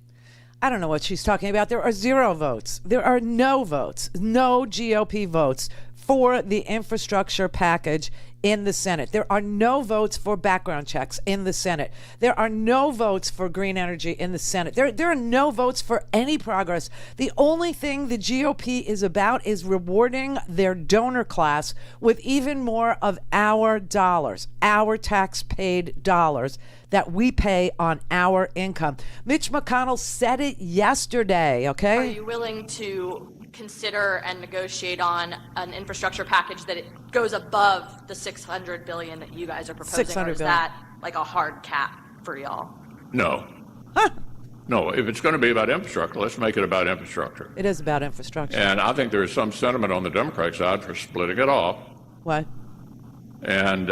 I don't know what she's talking about. There are 0 votes. There are no votes, no GOP votes for the infrastructure package in the Senate. There are no votes for background checks in the Senate. There are no votes for green energy in the Senate. There are no votes for any progress. The only thing the GOP is about is rewarding their donor class with even more of our dollars, our tax-paid dollars that we pay on our income. Mitch McConnell said it yesterday, okay? Are you willing to consider and negotiate on an infrastructure package that it goes above the $600 billion that you guys are proposing, or is that like a hard cap for y'all? No. Huh. No, if it's going to be about infrastructure, let's make it about infrastructure. It is about infrastructure. And I think there is some sentiment on the Democratic side for splitting it off. What? And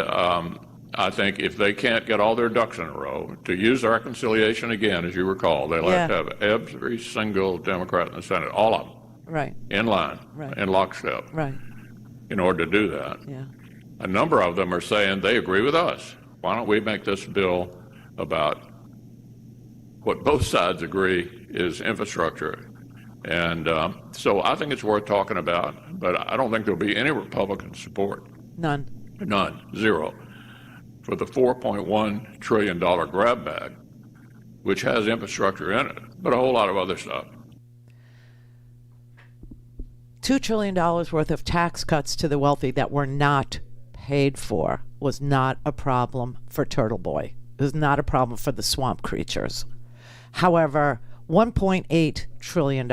I think if they can't get all their ducks in a row, to use the reconciliation again, as you recall, they like to have every single Democrat in the Senate, all of them. Right. In line, in lockstep. Right. In order to do that. Yeah. A number of them are saying they agree with us. Why don't we make this bill about what both sides agree is infrastructure, And so I think it's worth talking about, but I don't think there'll be any Republican support. None. None. Zero. For the $4.1 trillion grab bag, which has infrastructure in it, but a whole lot of other stuff. $2 trillion worth of tax cuts to the wealthy that were not paid for was not a problem for Turtle Boy. It was not a problem for the swamp creatures. However, $1.8 trillion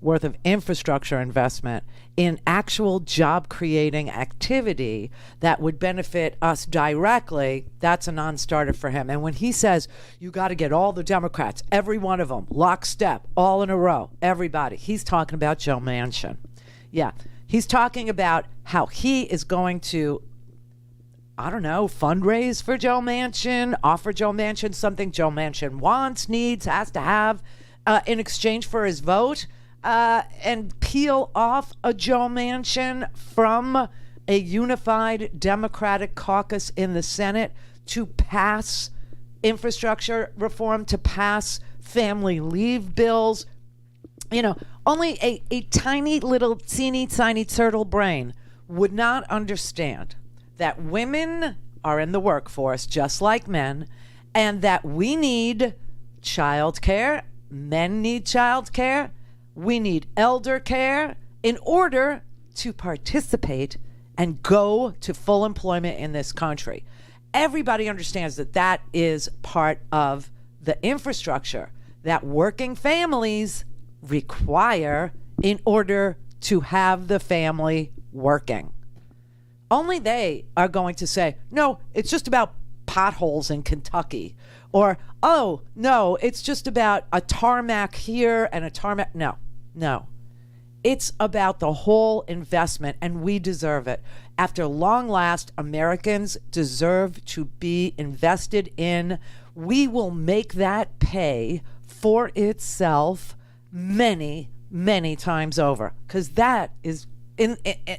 worth of infrastructure investment in actual job-creating activity that would benefit us directly, that's a non-starter for him. And when he says, you got to get all the Democrats, every one of them, lockstep, all in a row, everybody, he's talking about Joe Manchin. Yeah, he's talking about how he is going to, I don't know, fundraise for Joe Manchin, offer Joe Manchin something Joe Manchin wants, needs, has to have in exchange for his vote, and peel off a Joe Manchin from a unified Democratic caucus in the Senate to pass infrastructure reform, to pass family leave bills. You know, only a tiny little teeny tiny turtle brain would not understand that women are in the workforce just like men, and that we need child care. Men need child care. We need elder care in order to participate and go to full employment in this country. Everybody understands that that is part of the infrastructure that working families require in order to have the family working. Only they are going to say, no, it's just about potholes in Kentucky. Or, oh, no, it's just about a tarmac here and a tarmac. No. It's about the whole investment, and we deserve it. After long last, Americans deserve to be invested in. We will make that pay for itself many, many times over, because that is, in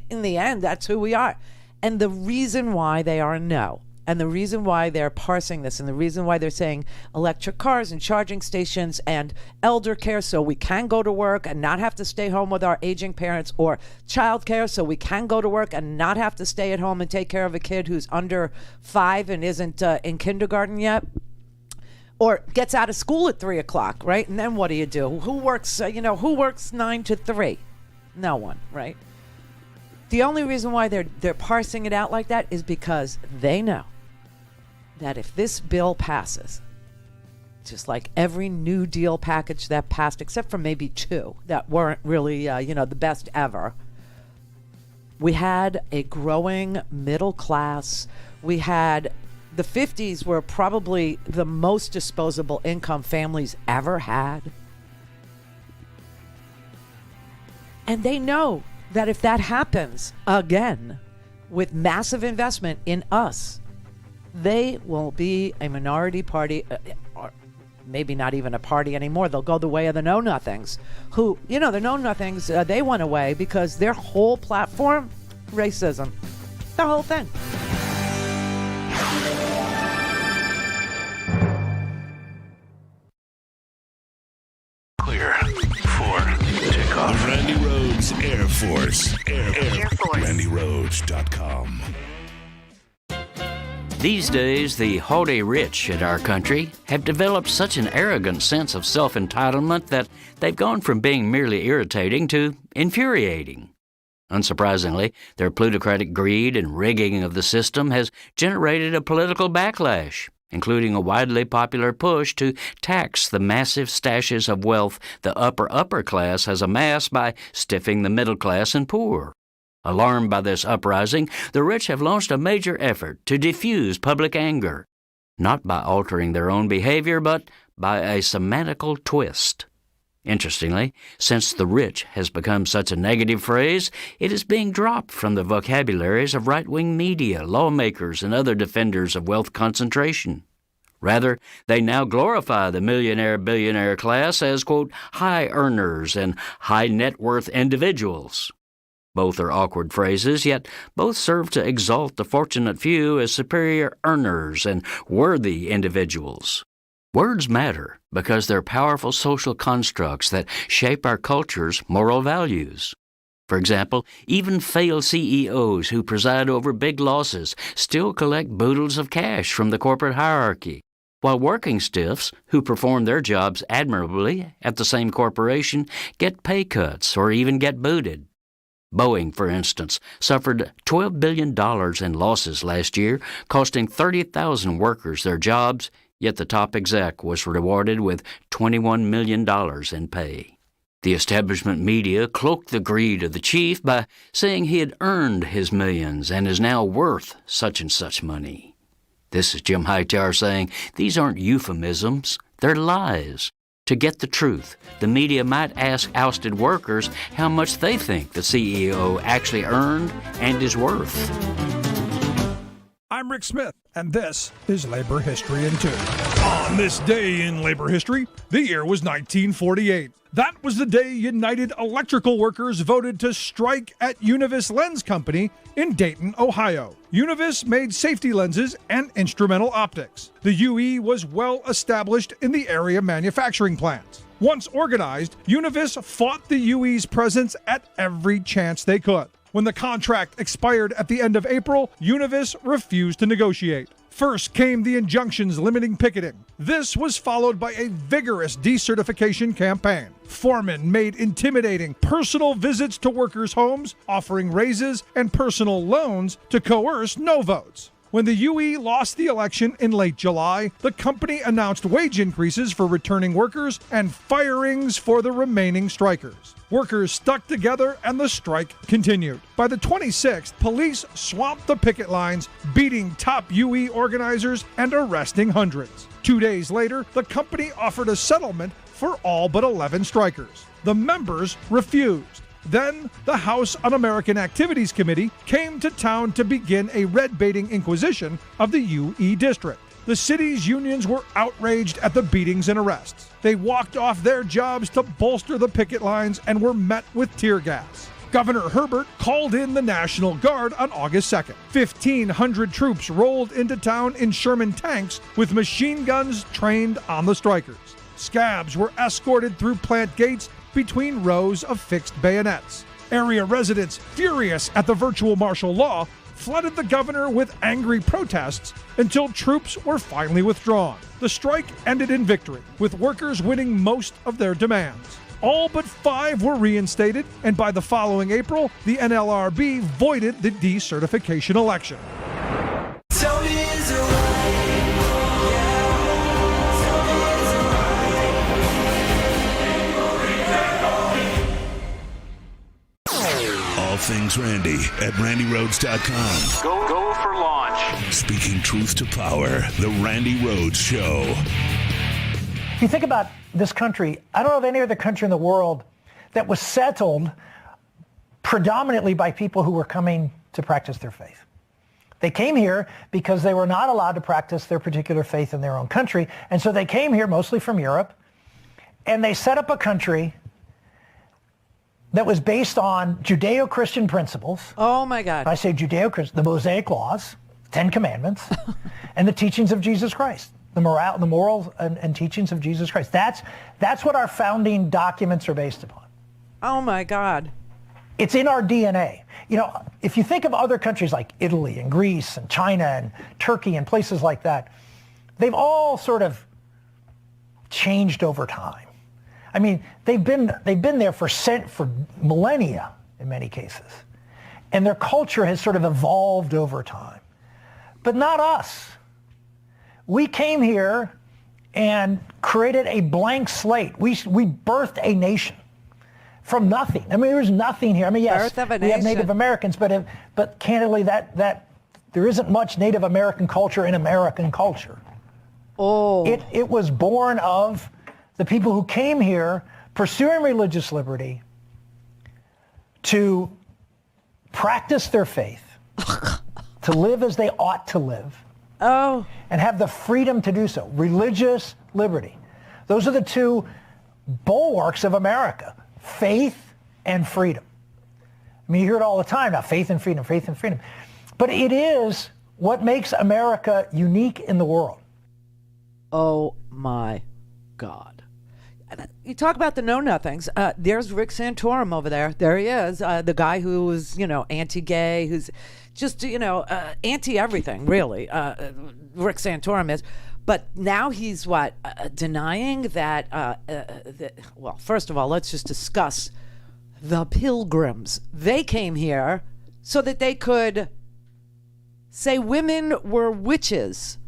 the end, that's who we are. And the reason why they are no, and the reason why they're parsing this, and the reason why they're saying electric cars and charging stations and elder care so we can go to work and not have to stay home with our aging parents, or child care so we can go to work and not have to stay at home and take care of a kid who's under 5 and isn't in kindergarten yet, or gets out of school at 3 o'clock, right? And then what do? Who works, who works 9 to 3? No one, right? The only reason why they're parsing it out like that is because they know that if this bill passes, just like every New Deal package that passed, except for maybe 2 that weren't really, the best ever, we had a growing middle class. We had, the 50s were probably the most disposable income families ever had. And they know that if that happens again with massive investment in us, they will be a minority party, or maybe not even a party anymore. They'll go the way of the know-nothings, who, the know-nothings, they went away because their whole platform, racism, the whole thing. Clear for takeoff. Randi Rhodes Air Force. Air Force. RandiRhodes.com. These days, the haughty rich in our country have developed such an arrogant sense of self-entitlement that they've gone from being merely irritating to infuriating. Unsurprisingly, their plutocratic greed and rigging of the system has generated a political backlash, including a widely popular push to tax the massive stashes of wealth the upper class has amassed by stiffing the middle class and poor. Alarmed by this uprising, the rich have launched a major effort to diffuse public anger, not by altering their own behavior, but by a semantical twist. Interestingly, since the rich has become such a negative phrase, it is being dropped from the vocabularies of right-wing media, lawmakers, and other defenders of wealth concentration. Rather, they now glorify the millionaire-billionaire class as, quote, high earners and high-net-worth individuals. Both are awkward phrases, yet both serve to exalt the fortunate few as superior earners and worthy individuals. Words matter because they're powerful social constructs that shape our culture's moral values. For example, even failed CEOs who preside over big losses still collect boodles of cash from the corporate hierarchy, while working stiffs who perform their jobs admirably at the same corporation get pay cuts or even get booted. Boeing, for instance, suffered $12 billion in losses last year, costing 30,000 workers their jobs, yet the top exec was rewarded with $21 million in pay. The establishment media cloaked the greed of the chief by saying he had earned his millions and is now worth such and such money. This is Jim Hightower saying these aren't euphemisms, they're lies. To get the truth, the media might ask ousted workers how much they think the CEO actually earned and is worth. I'm Rick Smith, and this is Labor History in 2. On this day in labor history, the year was 1948. That was the day United Electrical Workers voted to strike at Univis Lens Company in Dayton, Ohio. Univis made safety lenses and instrumental optics. The UE was well established in the area manufacturing plants. Once organized, Univis fought the UE's presence at every chance they could. When the contract expired at the end of April, Univis refused to negotiate. First came the injunctions limiting picketing. This was followed by a vigorous decertification campaign. Foremen made intimidating personal visits to workers' homes, offering raises and personal loans to coerce no votes. When the UE lost the election in late July, the company announced wage increases for returning workers and firings for the remaining strikers. Workers stuck together and the strike continued. By the 26th, police swamped the picket lines, beating top UE organizers and arresting hundreds. 2 days later, the company offered a settlement for all but 11 strikers. The members refused. Then, the House Un-American Activities Committee came to town to begin a red-baiting inquisition of the UE district. The city's unions were outraged at the beatings and arrests. They walked off their jobs to bolster the picket lines and were met with tear gas. Governor Herbert called in the National Guard on August 2nd. 1,500 troops rolled into town in Sherman tanks with machine guns trained on the strikers. Scabs were escorted through plant gates between rows of fixed bayonets. Area residents, furious at the virtual martial law, flooded the governor with angry protests until troops were finally withdrawn. The strike ended in victory, with workers winning most of their demands. All but 5 were reinstated, and by the following April, the NLRB voided the decertification election. All things Randy at RandyRhodes.com. Go for launch. Speaking truth to power, the Randi Rhodes Show. If you think about this country, I don't know of any other country in the world that was settled predominantly by people who were coming to practice their faith. They came here because they were not allowed to practice their particular faith in their own country, and so they came here mostly from Europe, and they set up a country that was based on Judeo-Christian principles. Oh my God. I say Judeo-Christian, the Mosaic Laws, 10 Commandments, and the teachings of Jesus Christ, the morals and teachings of Jesus Christ. That's what our founding documents are based upon. Oh my God. It's in our DNA. You know, if you think of other countries like Italy and Greece and China and Turkey and places like that, they've all sort of changed over time. I mean, they've been there for millennia in many cases. And their culture has sort of evolved over time. But not us. We came here and created a blank slate. We birthed a nation from nothing. I mean, there was nothing here. I mean, yes, we have Native Americans, but candidly, that there isn't much Native American culture in American culture. Oh. It was born of the people who came here pursuing religious liberty to practice their faith, to live as they ought to live, and have the freedom to do so. Religious liberty. Those are the two bulwarks of America, faith and freedom. I mean, you hear it all the time now, faith and freedom, faith and freedom. But it is what makes America unique in the world. Oh, my God. You talk about the know-nothings. There's Rick Santorum over there. There he is, the guy who's, anti-gay, who's just, anti-everything, really. Rick Santorum is. But now he's denying that, well, first of all, let's just discuss the Pilgrims. They came here so that they could say women were witches,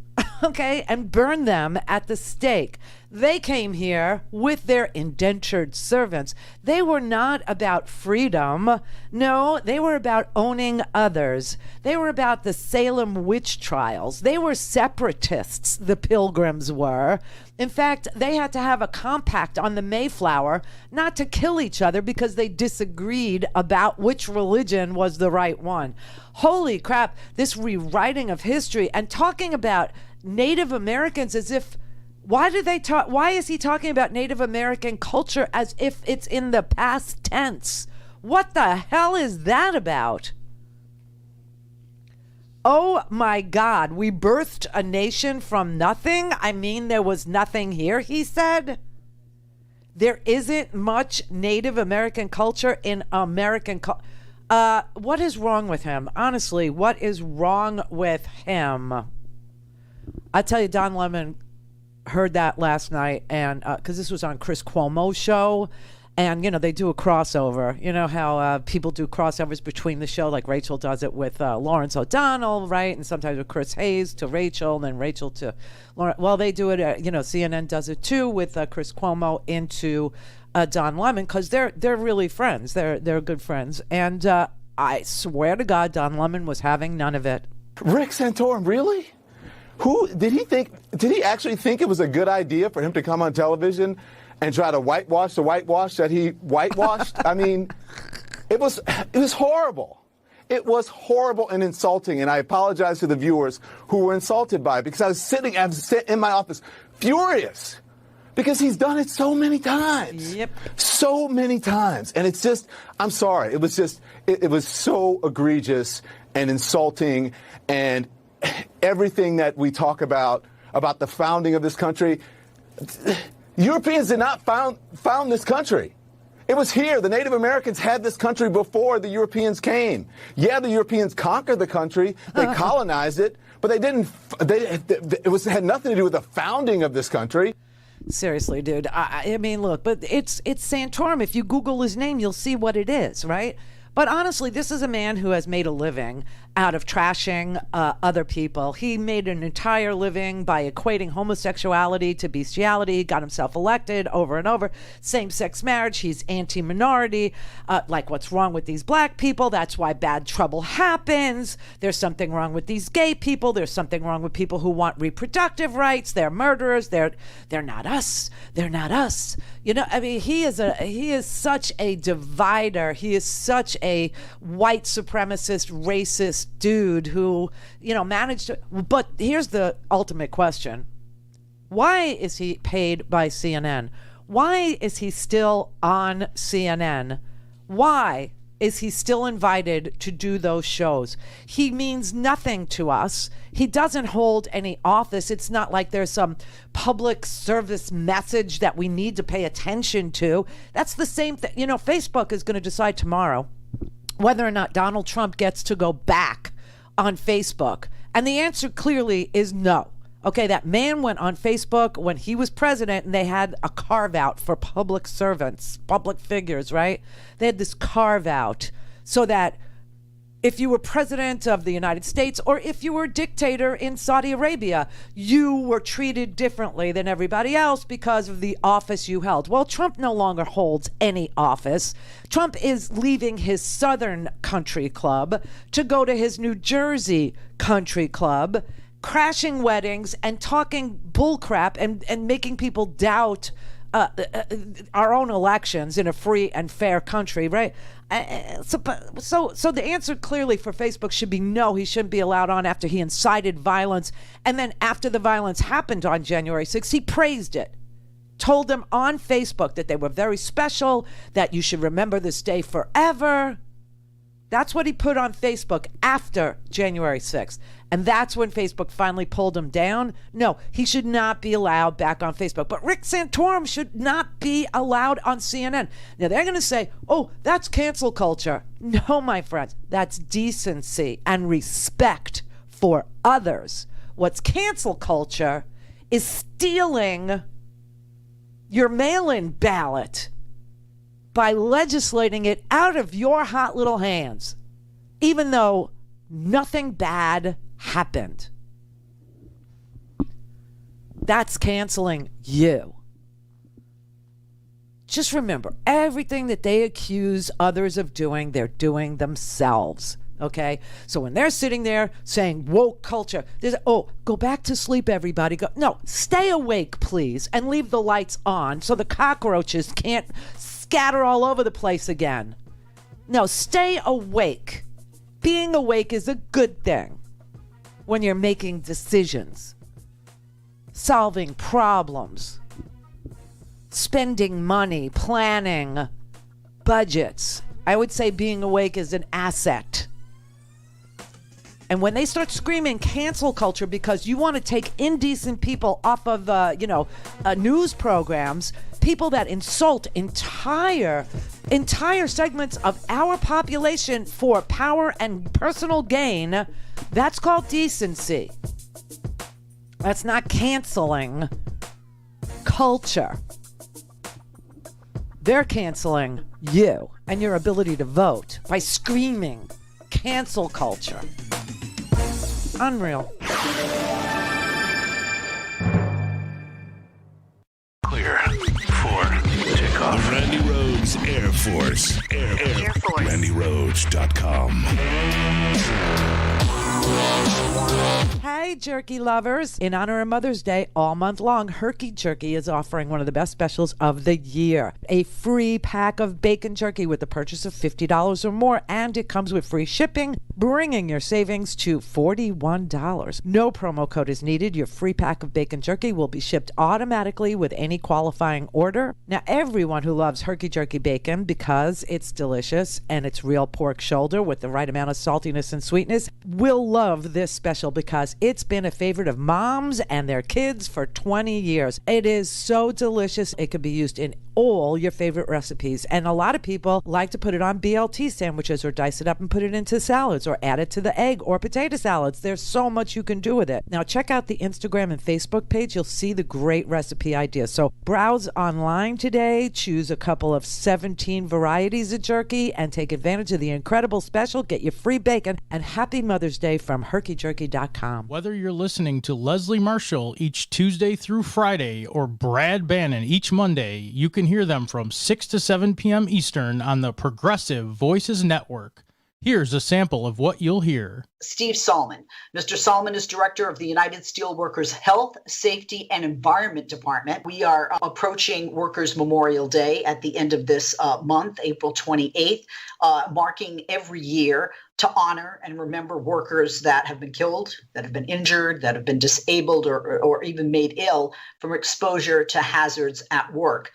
okay, and burn them at the stake. They came here with their indentured servants. They were not about freedom. No, they were about owning others. They were about the Salem witch trials. They were separatists, the Pilgrims were. In fact, they had to have a compact on the Mayflower not to kill each other because they disagreed about which religion was the right one. Holy crap, this rewriting of history and talking about Native Americans as if, why is he talking about Native American culture as if it's in the past tense? What the hell is that about? Oh my God, we birthed a nation from nothing? I mean, there was nothing here, he said. There isn't much Native American culture in American culture. What is wrong with him? Honestly, what is wrong with him? I tell you, Don Lemon heard that last night, and because this was on Chris Cuomo's show, and they do a crossover. You know how people do crossovers between the show, like Rachel does it with Lawrence O'Donnell, right? And sometimes with Chris Hayes to Rachel, and then Rachel to Lawrence. Well, they do it. CNN does it too with Chris Cuomo into Don Lemon, because they're really friends. They're good friends, and I swear to God, Don Lemon was having none of it. Rick Santorum, really? Who did he think? Did he actually think it was a good idea for him to come on television and try to whitewash the whitewash that he whitewashed? I mean, it was horrible. It was horrible and insulting, and I apologize to the viewers who were insulted by it, because I was sitting in my office furious because he's done it so many times. Yep. So many times. And it's just, I'm sorry, it was just, it was so egregious and insulting, and everything that we talk about the founding of this country, Europeans did not found this country. It was here. The Native Americans had this country before the Europeans came. Yeah, the Europeans conquered the country, they colonized it, but they didn't. It had nothing to do with the founding of this country. Seriously, dude. I mean, look, but it's Santorum. If you Google his name, you'll see what it is, right? But honestly, this is a man who has made a living out of trashing other people. He made an entire living by equating homosexuality to bestiality. He got himself elected over and over. Same-sex marriage. He's anti-minority. Like, what's wrong with these black people? That's why bad trouble happens. There's something wrong with these gay people. There's something wrong with people who want reproductive rights. They're murderers. They're not us. They're not us. I mean, he is such a divider. He is such a white supremacist, racist dude who, managed to. But here's the ultimate question. Why is he paid by CNN? Why is he still on CNN? Why is he still invited to do those shows? He means nothing to us. He doesn't hold any office. It's not like there's some public service message that we need to pay attention to. That's the same thing. Facebook is going to decide tomorrow whether or not Donald Trump gets to go back on Facebook. And the answer clearly is no. Okay, that man went on Facebook when he was president, and they had a carve-out for public servants, public figures, right? They had this carve-out so that if you were president of the United States, or if you were a dictator in Saudi Arabia, you were treated differently than everybody else because of the office you held. Well, Trump no longer holds any office. Trump is leaving his Southern country club to go to his New Jersey country club, crashing weddings and talking bullcrap and making people doubt our own elections in a free and fair country, right? So the answer clearly for Facebook should be no. He shouldn't be allowed on after he incited violence, and then after the violence happened on January 6th, he praised it, told them on Facebook that they were very special, that you should remember this day forever. That's what he put on Facebook after January 6th. And that's when Facebook finally pulled him down. No, he should not be allowed back on Facebook. But Rick Santorum should not be allowed on CNN. Now, they're going to say, oh, that's cancel culture. No, my friends, that's decency and respect for others. What's cancel culture is stealing your mail-in ballot by legislating it out of your hot little hands, even though nothing bad happened. That's canceling you. Just remember, everything that they accuse others of doing, they're doing themselves. Okay? So when they're sitting there saying woke culture, there's, oh, go back to sleep, everybody. No, stay awake, please, and leave the lights on so the cockroaches can't scatter all over the place again. No, stay awake. Being awake is a good thing when you're making decisions, solving problems, spending money, planning budgets. I would say being awake is an asset. And when they start screaming cancel culture because you want to take indecent people off of, news programs, people that insult entire segments of our population for power and personal gain, that's called decency. That's not canceling culture. They're canceling you and your ability to vote by screaming cancel culture. Unreal. Clear for takeoff. Randi Rhodes Air Force. Air Force. RandiRhodes.com. Hey, jerky lovers. In honor of Mother's Day, all month long, Herky Jerky is offering one of the best specials of the year. A free pack of bacon jerky with the purchase of $50 or more, and it comes with free shipping, bringing your savings to $41. No promo code is needed. Your free pack of bacon jerky will be shipped automatically with any qualifying order. Now, everyone who loves Herky Jerky bacon, because it's delicious and it's real pork shoulder with the right amount of saltiness and sweetness, will love this special because it's been a favorite of moms and their kids for 20 years. It is so delicious. It can be used in all your favorite recipes. And a lot of people like to put it on BLT sandwiches or dice it up and put it into salads or add it to the egg or potato salads. There's so much you can do with it. Now check out the Instagram and Facebook page. You'll see the great recipe ideas. So browse online today, choose a couple of 17 varieties of jerky, and take advantage of the incredible special. Get your free bacon, and happy Mother's Day from herkyjerky.com. Whether you're listening to Leslie Marshall each Tuesday through Friday or Brad Bannon each Monday, you can hear them from 6 to 7 p.m. Eastern on the Progressive Voices Network. Here's a sample of what you'll hear. Steve Salmon. Mr. Salmon is director of the United Steelworkers Health, Safety, and Environment Department. We are approaching Workers' Memorial Day at the end of this month, April 28th, marking every year to honor and remember workers that have been killed, that have been injured, that have been disabled, or even made ill from exposure to hazards at work.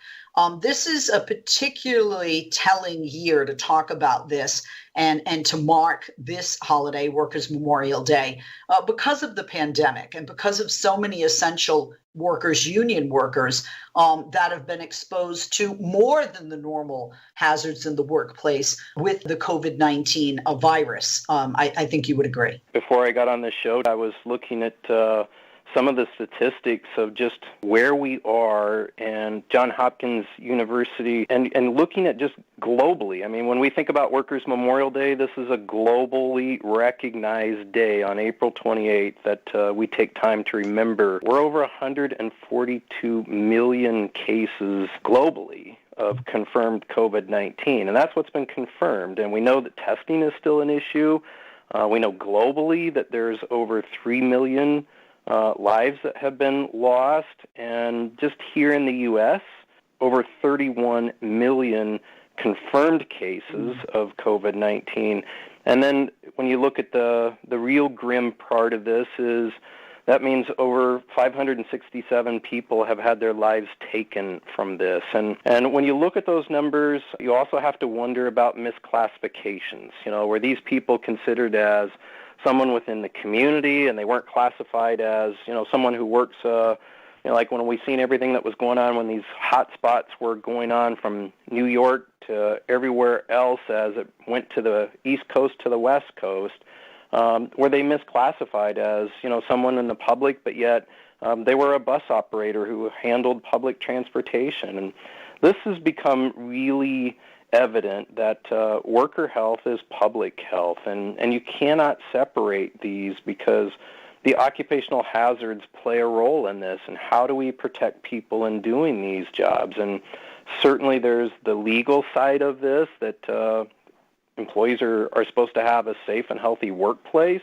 This is a particularly telling year to talk about this and to mark this holiday, Workers' Memorial Day, because of the pandemic and because of so many essential workers, union workers, that have been exposed to more than the normal hazards in the workplace with the COVID-19 virus. I think you would agree. Before I got on this show, I was looking at some of the statistics of just where we are and Johns Hopkins University and looking at just globally. I mean, when we think about Workers' Memorial Day, this is a globally recognized day on April 28th that we take time to remember. We're over 142 million cases globally of confirmed COVID-19, and that's what's been confirmed. And we know that testing is still an issue. We know globally that there's over 3 million lives that have been lost, and just here in the U.S., over 31 million confirmed cases of COVID-19. And then when you look at the real grim part of this is That means over 567 people have had their lives taken from this. And when you look at those numbers, you also have to wonder about misclassifications. Were these people considered as someone within the community, and they weren't classified as, someone who works, like when we've seen everything that was going on when these hot spots were going on from New York to everywhere else as it went to the East Coast to the West Coast. Were they misclassified as, someone in the public, but yet they were a bus operator who handled public transportation? And this has become really evident that worker health is public health, and you cannot separate these because the occupational hazards play a role in this, and how do we protect people in doing these jobs? And certainly there's the legal side of this, that employees are supposed to have a safe and healthy workplace.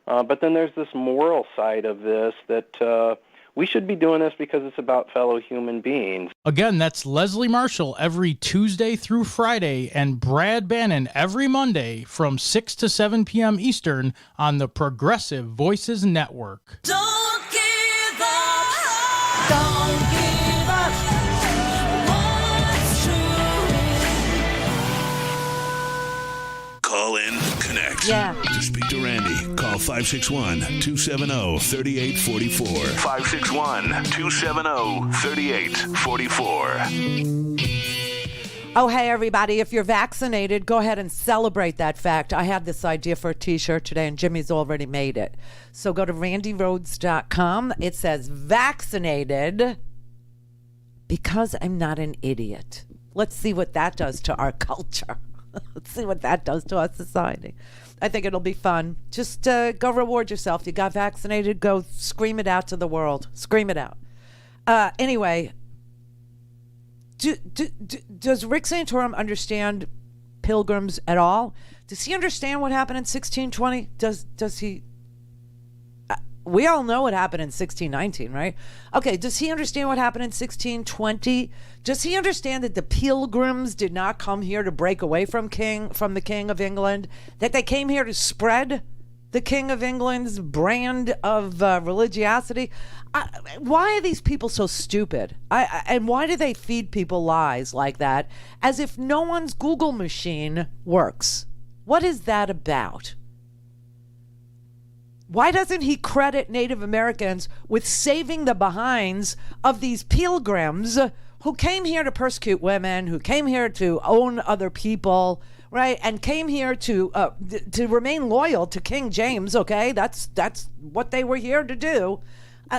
But then there's this moral side of this that we should be doing this because it's about fellow human beings. Again, that's Leslie Marshall every Tuesday through Friday and Brad Bannon every Monday from 6 to 7 p.m. Eastern on the Progressive Voices Network. Don't give up. Don't give up. What's true? Call in, connect. Yeah. To speak to Randi, call 561-270-3844. 561-270-3844. Oh, hey, everybody, if you're vaccinated, go ahead and celebrate that fact. I had this idea for a T-shirt today, and Jimmy's already made it. So go to randirhodes.com. It says, vaccinated because I'm not an idiot. Let's see what that does to our culture. Let's see what that does to our society. I think it'll be fun. Just go reward yourself. You got vaccinated, go scream it out to the world. Scream it out. Anyway, does Rick Santorum understand pilgrims at all? Does he understand what happened in 1620? Does he? We all know what happened in 1619, right? Okay, does he understand what happened in 1620? Does he understand that the pilgrims did not come here to break away from the King of England? That they came here to spread the King of England's brand of religiosity? Why are these people so stupid? And why do they feed people lies like that as if no one's Google machine works? What is that about? Why doesn't he credit Native Americans with saving the behinds of these pilgrims who came here to persecute women, who came here to own other people, right? And came here to remain loyal to King James, okay? That's what they were here to do.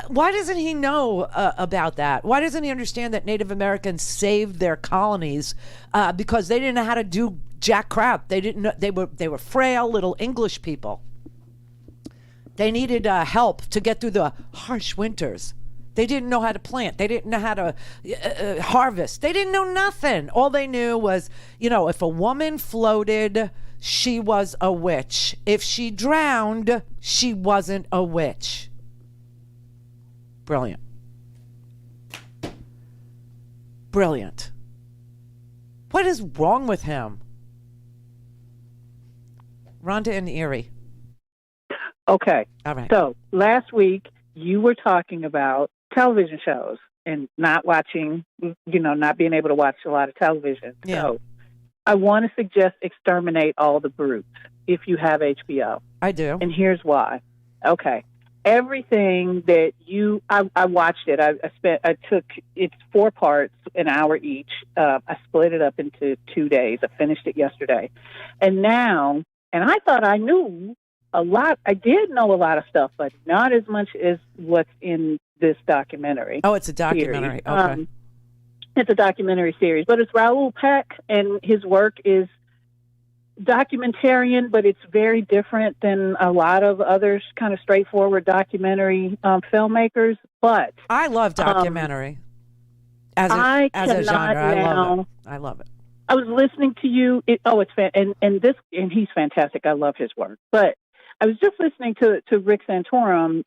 Why doesn't he know about that? Why doesn't he understand that Native Americans saved their colonies because they didn't know how to do jack crap? They didn't know, they were frail little English people. They needed help to get through the harsh winters. They didn't know how to plant. They didn't know how to harvest. They didn't know nothing. All they knew was, if a woman floated, she was a witch. If she drowned, she wasn't a witch. Brilliant. Brilliant. What is wrong with him? Rhonda and Erie. Okay. All right. So last week you were talking about television shows and not watching, not being able to watch a lot of television. Yeah. So I want to suggest exterminate all the brutes if you have HBO. I do. And here's why. Okay. Everything that I watched it. I took, it's 4 parts, an hour each. I split it up into 2 days. I finished it yesterday. And I thought I knew a lot. I did know a lot of stuff, but not as much as what's in this documentary. Oh, it's a documentary. Series. Okay. It's a documentary series, but it's Raoul Peck, and his work is documentarian, but it's very different than a lot of others kind of straightforward documentary filmmakers. But I love documentary as a genre. I love it. I was listening to you. It's and he's fantastic. I love his work, but I was just listening to Rick Santorum,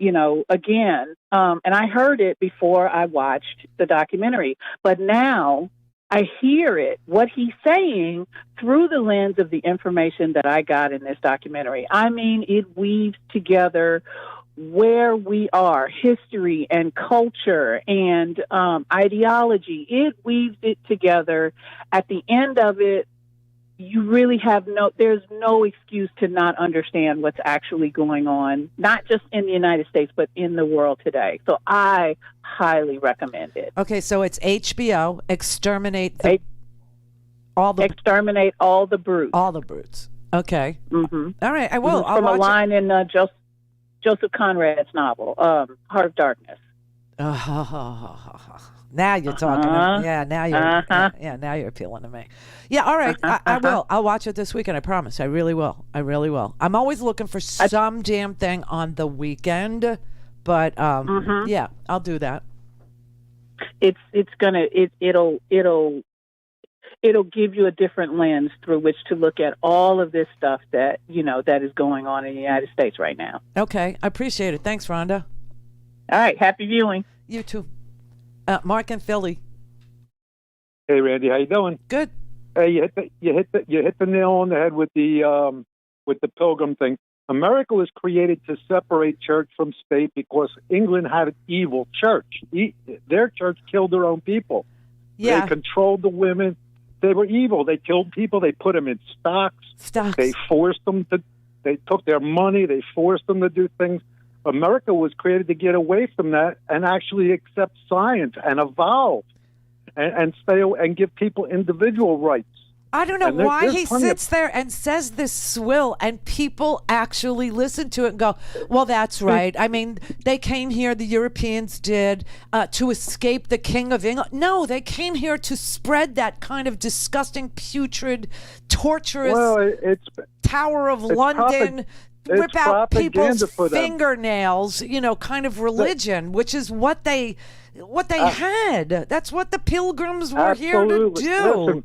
again, and I heard it before I watched the documentary. But now I hear it, what he's saying, through the lens of the information that I got in this documentary. I mean, it weaves together where we are, history and culture and ideology, it weaves it together. At the end of it, you really there's no excuse to not understand what's actually going on, not just in the United States, but in the world today. So I highly recommend it. Okay, so it's HBO, Exterminate all the brutes. All the brutes. Okay. Mm-hmm. All right, I will. From a line in Joseph Conrad's novel, Heart of Darkness. Now you're talking. Yeah, now you're. Now you're appealing to me. Yeah, all right. I will. I'll watch it this weekend. I promise. I really will. I'm always looking for some damn thing on the weekend, but yeah, I'll do that. It'll give you a different lens through which to look at all of this stuff that that is going on in the United States right now. Okay, I appreciate it. Thanks, Rhonda. All right, happy viewing. You too. Mark and Philly. Hey, Randy, how you doing? Good. Hey, you hit the nail on the head with the Pilgrim thing. America was created to separate church from state because England had an evil church. Their church killed their own people. Yeah. They controlled the women. They were evil. They killed people. They put them in stocks. They forced them to. They took their money. They forced them to do things. America was created to get away from that and actually accept science and evolve and stay and give people individual rights. I don't know why he sits there and says this swill and people actually listen to it and go, well, that's right. I mean, they came here, the Europeans did, to escape the King of England. No, they came here to spread that kind of disgusting, putrid, torturous Tower of London, rip out people's fingernails, kind of religion, which is what they had. That's what the Pilgrims were here to do. Listen,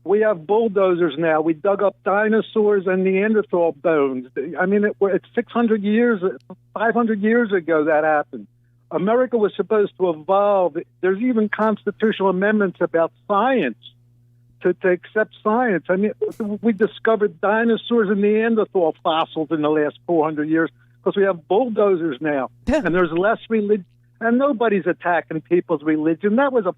we have bulldozers now. We dug up dinosaurs and Neanderthal bones. I mean, it's 600 years, 500 years ago that happened. America was supposed to evolve. There's even constitutional amendments about science to accept science. I mean, we discovered dinosaurs and Neanderthal fossils in the last 400 years because we have bulldozers now, and there's less religion. And nobody's attacking people's religion. That was a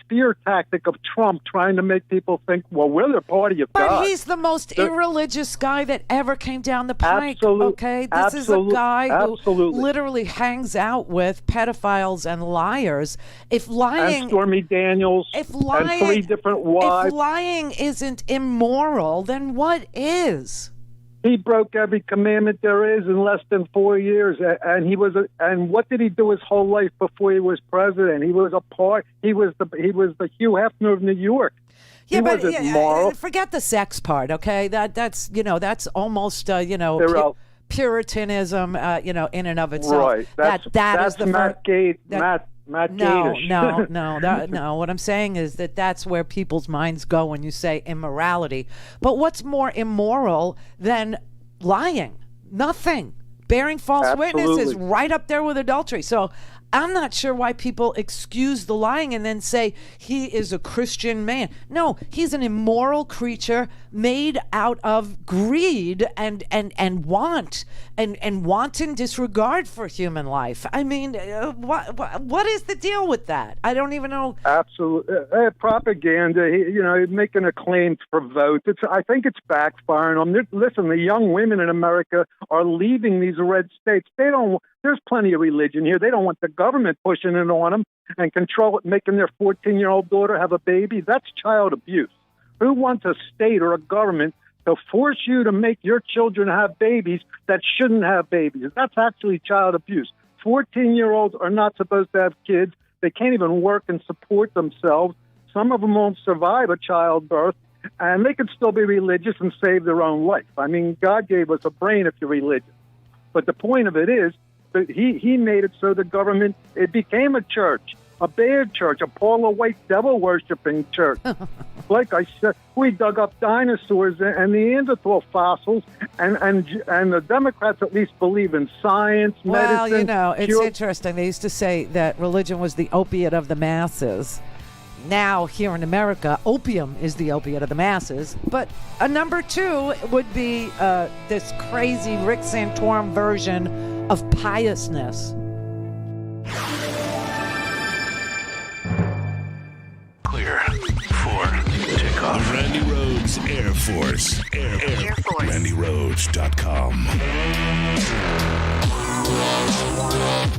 fear tactic of Trump trying to make people think, well, we're the party of God. But he's the most irreligious guy that ever came down the pike, okay? This is a guy who literally hangs out with pedophiles and liars. If lying... And Stormy Daniels and 3 different wives. If lying isn't immoral, then what is? He broke every commandment there is in less than 4 years, and what did he do his whole life before he was president? He was the Hugh Hefner of New York. Yeah, he but wasn't moral. Forget the sex part, okay? That's almost Puritanism, in and of itself. Right. That's Matt Gaetz. Matt Gaetz. No. What I'm saying is that's where people's minds go when you say immorality. But what's more immoral than lying? Nothing. Bearing false witness is right up there with adultery. So I'm not sure why people excuse the lying and then say he is a Christian man. No, he's an immoral creature made out of greed and want and wanton disregard for human life. I mean, what is the deal with that? I don't even know. Absolutely, propaganda. Making a claim for votes. I think it's backfiring on them. Listen, the young women in America are leaving these red states. There's plenty of religion here. They don't want the government pushing it on them and control it, making their 14-year-old daughter have a baby. That's child abuse. Who wants a state or a government to force you to make your children have babies that shouldn't have babies? That's actually child abuse. 14-year-olds are not supposed to have kids. They can't even work and support themselves. Some of them won't survive a childbirth, and they could still be religious and save their own life. I mean, God gave us a brain if you're religious. But the point of it is, he made it so the government, it became a church, a bad church, a Paula White devil-worshipping church. Like I said, we dug up dinosaurs and Neanderthal fossils, and the Democrats at least believe in science, medicine. Well, it's interesting. They used to say that religion was the opiate of the masses. Now, here in America, opium is the opiate of the masses. But a number two would be this crazy Rick Santorum version of piousness. Clear for takeoff. Randi Rhodes Air Force. Air Force. RandiRhodes.com.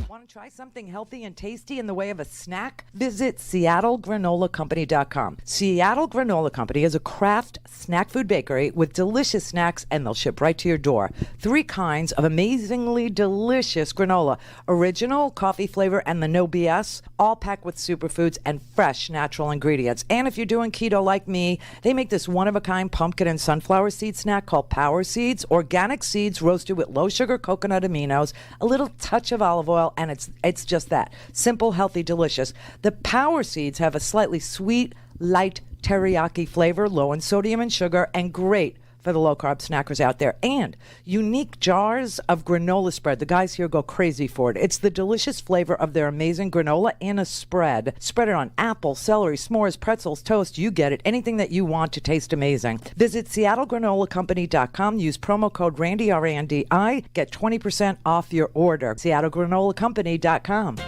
Want to try something healthy and tasty in the way of a snack? Visit SeattleGranolaCompany.com. Seattle Granola Company is a craft snack food bakery with delicious snacks, and they'll ship right to your door. 3 kinds of amazingly delicious granola. Original, coffee flavor, and the no BS, all packed with superfoods and fresh natural ingredients. And if you're doing keto like me, they make this one-of-a-kind pumpkin and sunflower seed snack called Power Seeds. Organic seeds roasted with low-sugar coconut aminos, a little touch of olive oil, and it's just that. Simple, healthy, delicious. The Power Seeds have a slightly sweet, light teriyaki flavor, low in sodium and sugar, and great for the low-carb snackers out there. And unique jars of granola spread. The guys here go crazy for it. It's the delicious flavor of their amazing granola in a spread. Spread it on apple, celery, s'mores, pretzels, toast. You get it. Anything that you want to taste amazing. Visit SeattleGranolaCompany.com. Use promo code Randi, R-A-N-D-I. Get 20% off your order. SeattleGranolaCompany.com.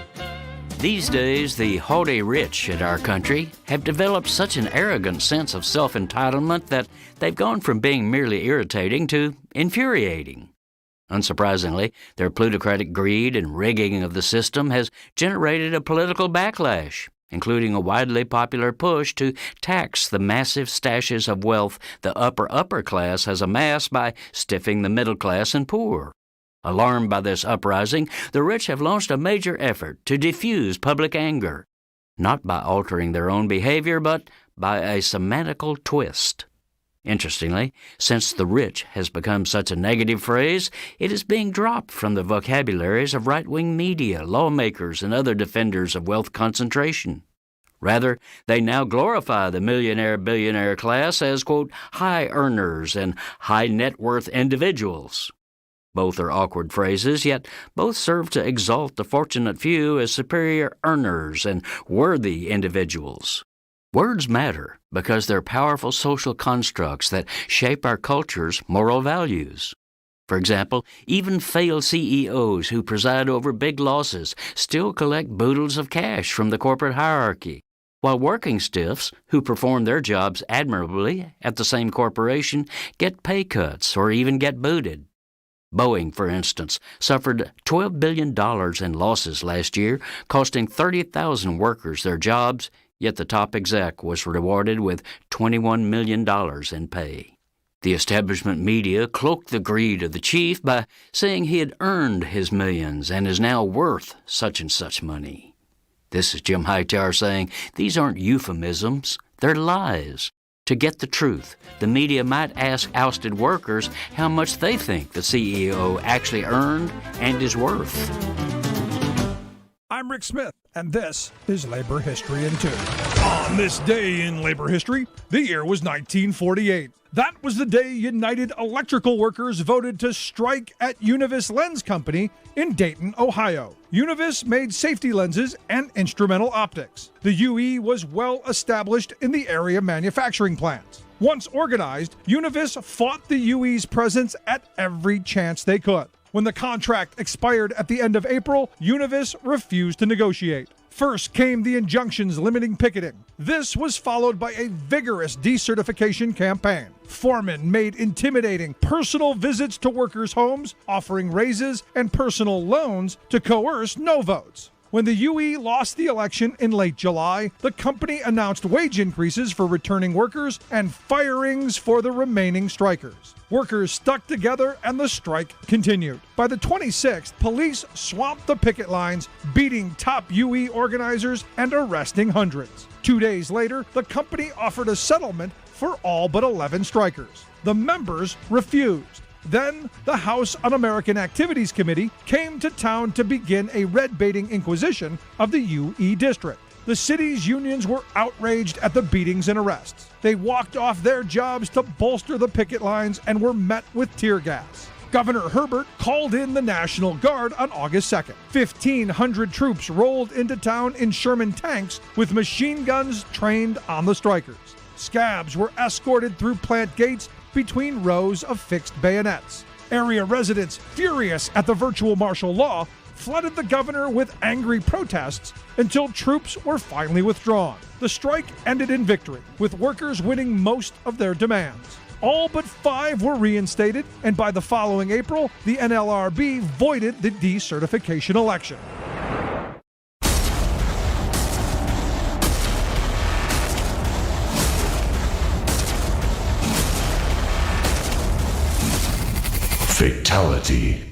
These days, the haughty rich in our country have developed such an arrogant sense of self-entitlement that they've gone from being merely irritating to infuriating. Unsurprisingly, their plutocratic greed and rigging of the system has generated a political backlash, including a widely popular push to tax the massive stashes of wealth the upper class has amassed by stiffing the middle class and poor. Alarmed by this uprising, the rich have launched a major effort to diffuse public anger, not by altering their own behavior, but by a semantical twist. Interestingly, since the rich has become such a negative phrase, it is being dropped from the vocabularies of right-wing media, lawmakers, and other defenders of wealth concentration. Rather, they now glorify the millionaire-billionaire class as, quote, high earners and high net worth individuals. Both are awkward phrases, yet both serve to exalt the fortunate few as superior earners and worthy individuals. Words matter because they're powerful social constructs that shape our culture's moral values. For example, even failed CEOs who preside over big losses still collect boodles of cash from the corporate hierarchy, while working stiffs who perform their jobs admirably at the same corporation get pay cuts or even get booted. Boeing, for instance, suffered $12 billion in losses last year, costing 30,000 workers their jobs, yet the top exec was rewarded with $21 million in pay. The establishment media cloaked the greed of the chief by saying he had earned his millions and is now worth such and such money. This is Jim Hightower saying these aren't euphemisms, they're lies. To get the truth, the media might ask ousted workers how much they think the CEO actually earned and is worth. I'm Rick Smith, and this is Labor History in 2. On this day in labor history, the year was 1948. That was the day United Electrical Workers voted to strike at Univis Lens Company in Dayton, Ohio. Univis made safety lenses and instrumental optics. The UE was well established in the area manufacturing plants. Once organized, Univis fought the UE's presence at every chance they could. When the contract expired at the end of April, Univis refused to negotiate. First came the injunctions limiting picketing. This was followed by a vigorous decertification campaign. Foremen made intimidating personal visits to workers' homes, offering raises and personal loans to coerce no votes. When the UE lost the election in late July, the company announced wage increases for returning workers and firings for the remaining strikers. Workers stuck together and the strike continued. By the 26th, police swamped the picket lines, beating top UE organizers and arresting hundreds. 2 days later, the company offered a settlement for all but 11 strikers. The members refused. Then, the House Un-American Activities Committee came to town to begin a red-baiting inquisition of the UE district. The city's unions were outraged at the beatings and arrests. They walked off their jobs to bolster the picket lines and were met with tear gas. Governor Herbert called in the National Guard on August 2nd. 1,500 troops rolled into town in Sherman tanks with machine guns trained on the strikers. Scabs were escorted through plant gates between rows of fixed bayonets. Area residents, furious at the virtual martial law, flooded the governor with angry protests until troops were finally withdrawn. The strike ended in victory, with workers winning most of their demands. All but 5 were reinstated, and by the following April, the NLRB voided the decertification election. Fatality.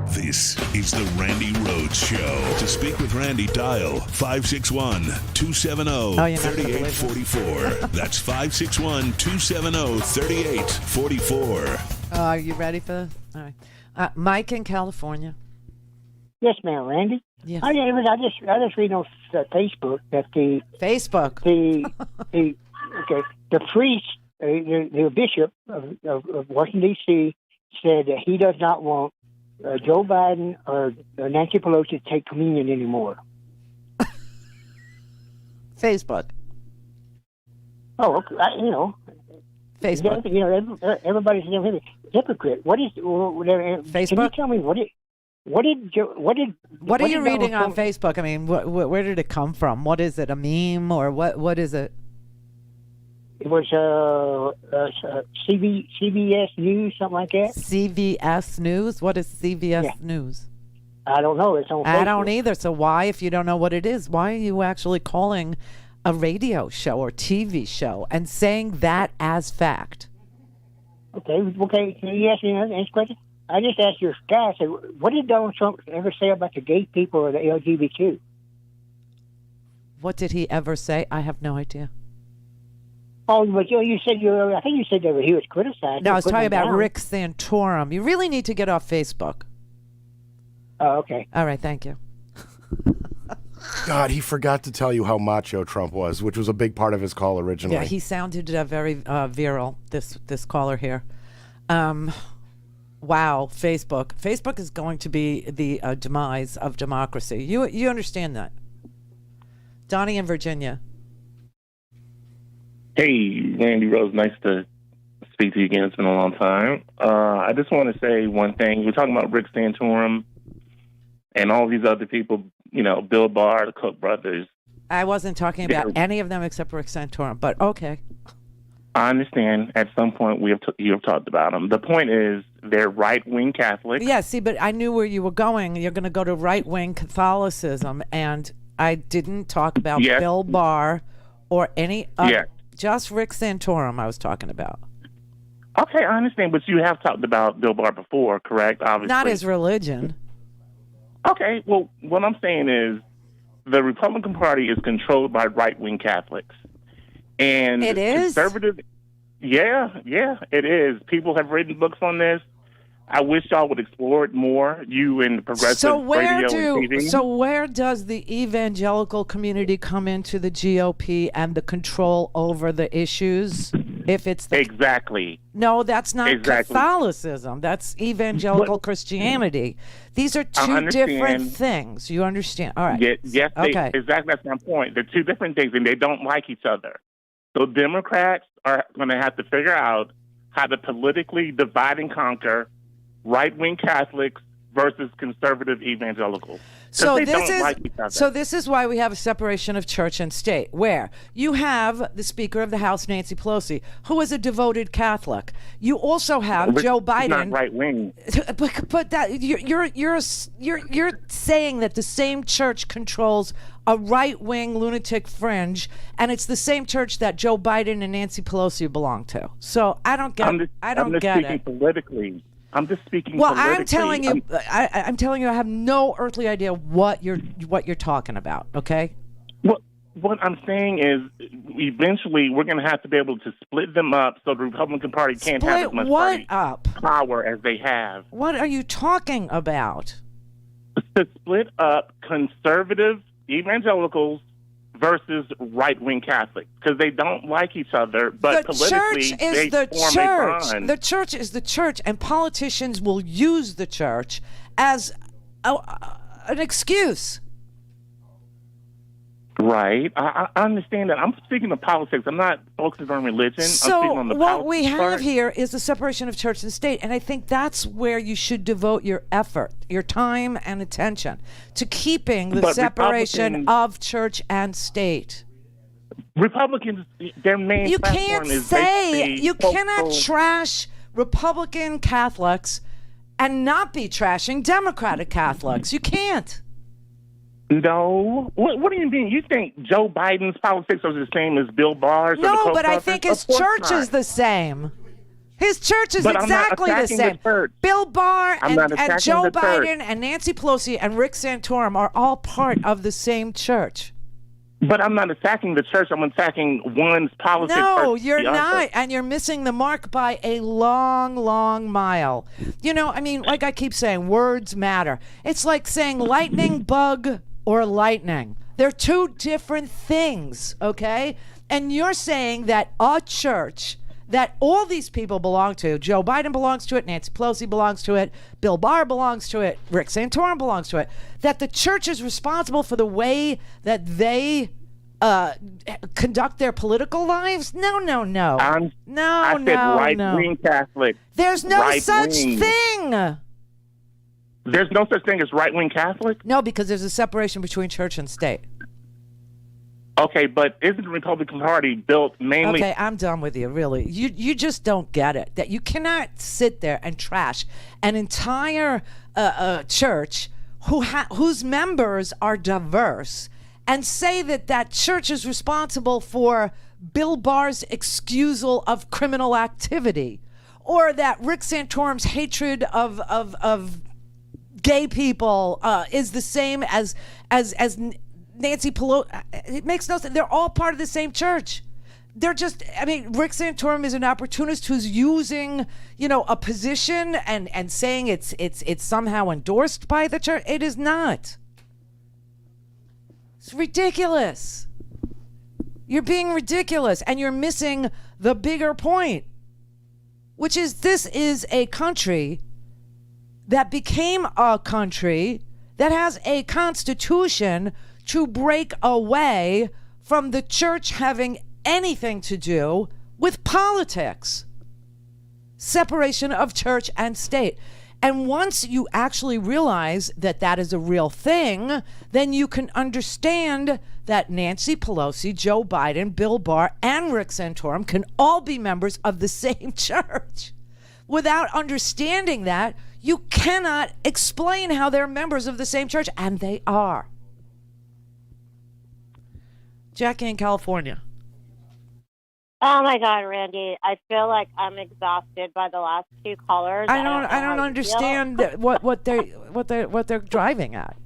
This is the Randi Rhodes Show. To speak with Randi, dial 561-270-3844. That's 561-270-3844. Are you ready for this? All right. Mike in California. Yes, ma'am, Randy. Yes. I just read on Facebook that the priest, the bishop of Washington D.C. said that he does not want Joe Biden or Nancy Pelosi to take communion anymore. Facebook. Oh, okay. Facebook. Everybody's a hypocrite. What is Facebook? Can you tell me what are you reading on Facebook? I mean, where did it come from? What is it? A meme or what is it? It was CBS News, something like that. CBS News? What is CBS News? I don't know. It's on Facebook. I don't either. So why, if you don't know what it is, why are you actually calling a radio show or TV show and saying that as fact? Okay. Can you ask me another question? I just asked your guy, I said, what did Donald Trump ever say about the gay people or the LGBT? What did he ever say? I have no idea. Oh, but you said I think you said that he was criticized. No, I was talking about Rick Santorum. You really need to get off Facebook. Oh, okay. All right, thank you. God, he forgot to tell you how macho Trump was, which was a big part of his call originally. Yeah, he sounded very virile, this caller here. Wow, Facebook. Facebook is going to be the demise of democracy. You understand that. Donnie in Virginia. Hey, Randi Rhodes, nice to speak to you again. It's been a long time. I just want to say one thing. We're talking about Rick Santorum and all these other people, Bill Barr, the Koch brothers. I wasn't talking about any of them except Rick Santorum, but okay. I understand at some point you have talked about them. The point is they're right-wing Catholics. Yeah, see, but I knew where you were going. You're going to go to right-wing Catholicism, and I didn't talk about Bill Barr or any other. Just Rick Santorum I was talking about. Okay, I understand, but you have talked about Bill Barr before, correct? Obviously. Not his religion. Okay, well, what I'm saying is the Republican Party is controlled by right-wing Catholics. And it is? Conservative, yeah, it is. People have written books on this. I wish y'all would explore it more, you and progressive radio and TV. So where does the evangelical community come into the GOP and the control over the issues? If it's Exactly. No, that's not Catholicism. That's evangelical Christianity. These are two different things. You understand? All right. Yes, okay. Exactly. That's my point. They're two different things, and they don't like each other. So Democrats are going to have to figure out how to politically divide and conquer right-wing Catholics versus conservative evangelicals. So this is why we have a separation of church and state, where you have the Speaker of the House, Nancy Pelosi, who is a devoted Catholic. You also have Joe Biden. Not right-wing. But that you're saying that the same church controls a right-wing lunatic fringe, and it's the same church that Joe Biden and Nancy Pelosi belong to. So I don't get. I don't get it. I'm just speaking politically. I'm just speaking. Well, politically. I'm telling you, I'm telling you, I have no earthly idea what you're talking about. Okay. What I'm saying is, eventually, we're going to have to be able to split them up so the Republican Party can't have as much power as they have. What are you talking about? To split up conservative evangelicals versus right-wing Catholics because they don't like each other, but the politically church is they the form church. a bond. The church is the church, and politicians will use the church as an excuse. Right. I understand that. I'm speaking of politics. I'm not focusing on religion. I'm So speaking on the what we politics have part. here is the separation of church and state, and I think that's where you should devote your effort, your time and attention to keeping the But separation Republicans- of church and state. Republicans, their main You platform can't is say, basically you cannot social- trash Republican Catholics and not be trashing Democratic Catholics. You can't. No. What do you mean? You think Joe Biden's politics are the same as Bill Barr's? or the No, Koch but I brothers? think his Of course church not. is the same. His church is But I'm not exactly the attacking the same. church. Bill Barr I'm not and attacking Joe the church. Biden and Nancy Pelosi and Rick Santorum are all part of the same church. But I'm not attacking the church. I'm attacking one's politics. No, versus you're the other. not. And you're missing the mark by a long, long mile. You know, I mean, like I keep saying, words matter. It's like saying lightning bug or lightning. They're two different things, okay? And you're saying that a church that all these people belong to, Joe Biden belongs to it, Nancy Pelosi belongs to it, Bill Barr belongs to it, Rick Santorum belongs to it, that the church is responsible for the way that they conduct their political lives? No. I said right-wing Catholic. There's no such Right-wing. thing. There's no such thing as right-wing Catholic? No, because there's a separation between church and state. Okay, but isn't the Republican Party built mainly... Okay, I'm done with you, really. You just don't get it. That you cannot sit there and trash an entire church whose members are diverse and say that church is responsible for Bill Barr's excusal of criminal activity, or that Rick Santorum's hatred of gay people is the same as Nancy Pelosi. It makes no sense. They're all part of the same church. They're just, I mean, Rick Santorum is an opportunist who's using, a position and saying it's somehow endorsed by the church. It is not. It's ridiculous. You're being ridiculous, and you're missing the bigger point, which is this is a country that became a country that has a constitution to break away from the church having anything to do with politics. Separation of church and state. And once you actually realize that that is a real thing, then you can understand that Nancy Pelosi, Joe Biden, Bill Barr, and Rick Santorum can all be members of the same church. Without understanding that, you cannot explain how they're members of the same church, and they are. Jackie in California. Oh my God, Randy! I feel like I'm exhausted by the last two callers. I don't understand what they're driving at.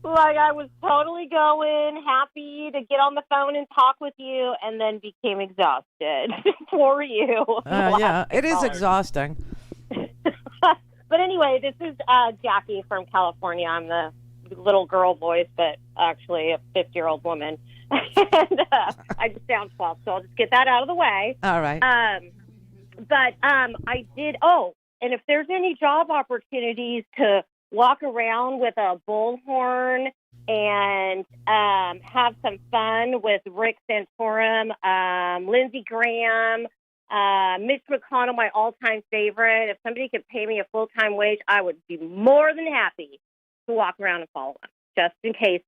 Like, I was totally going, happy to get on the phone and talk with you, and then became exhausted for you. Yeah, it is exhausting. But anyway, this is Jackie from California. I'm the little girl voice, but actually a 50-year-old woman. And I just sound 12, so I'll just get that out of the way. All right. But I did, and if there's any job opportunities to walk around with a bullhorn and have some fun with Rick Santorum, Lindsey Graham, Mitch McConnell, my all-time favorite. If somebody could pay me a full-time wage, I would be more than happy to walk around and follow them, just in case,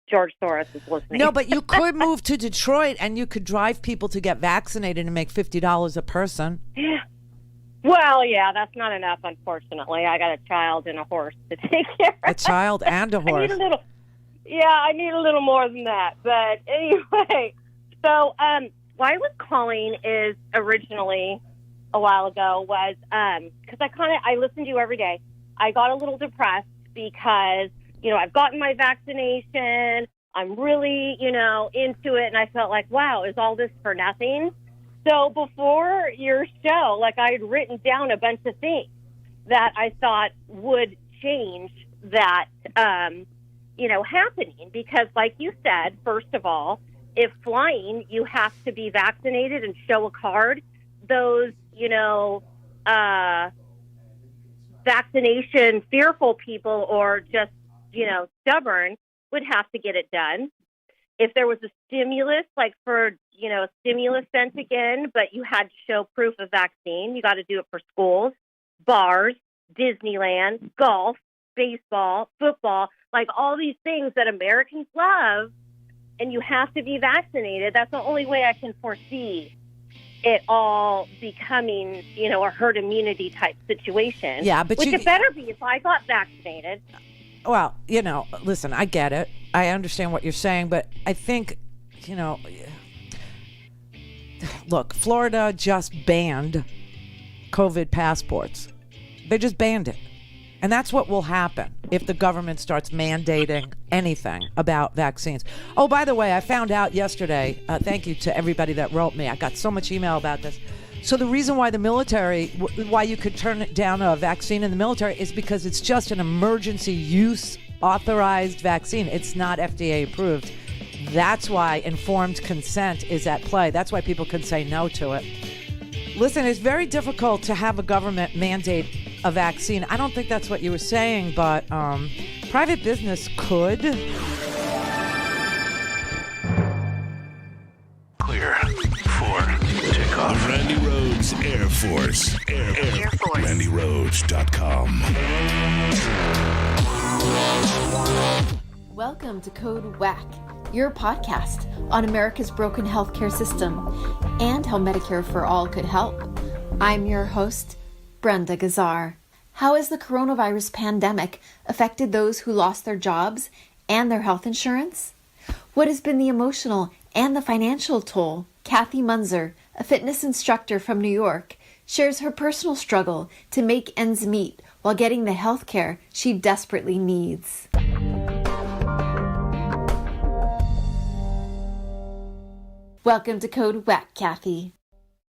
George Soros is listening. No, but you could move to Detroit and you could drive people to get vaccinated and make $50 a person. Yeah. Well, yeah, that's not enough, unfortunately. I got a child and a horse to take care of. A child and a horse. I need a little more than that. But anyway, so why I was calling is originally a while ago was because I listen to you every day. I got a little depressed because, I've gotten my vaccination. I'm really, into it. And I felt like, wow, is all this for nothing? So before your show, I had written down a bunch of things that I thought would change that happening because, like you said, first of all, if flying, you have to be vaccinated and show a card. Those, vaccination fearful people or just, stubborn would have to get it done. If there was a stimulus, like for, stimulus sent again, but you had to show proof of vaccine, you got to do it for schools, bars, Disneyland, golf, baseball, football, like all these things that Americans love, and you have to be vaccinated. That's the only way I can foresee it all becoming, a herd immunity type situation. Yeah, but which it better be if I got vaccinated. Well, listen, I get it. I understand what you're saying, but I think, look, Florida just banned COVID passports. They just banned it. And that's what will happen if the government starts mandating anything about vaccines. Oh, by the way, I found out yesterday, thank you to everybody that wrote me. I got so much email about this. So the reason why the military, why you could turn down a vaccine in the military is because it's just an emergency use authorized vaccine. It's not FDA approved. That's why informed consent is at play. That's why people can say no to it. Listen, it's very difficult to have a government mandate a vaccine. I don't think that's what you were saying, but private business could. Clear for takeoff. Randi Rhodes Air Force. Air Force. RandiRhodes.com. Welcome to Code WACK, your podcast on America's broken healthcare system and how Medicare for All could help. I'm your host, Brenda Gazar. How has the coronavirus pandemic affected those who lost their jobs and their health insurance? What has been the emotional and the financial toll? Kathy Munzer, a fitness instructor from New York, shares her personal struggle to make ends meet while getting the health care she desperately needs. Welcome to Code WACK, Kathy.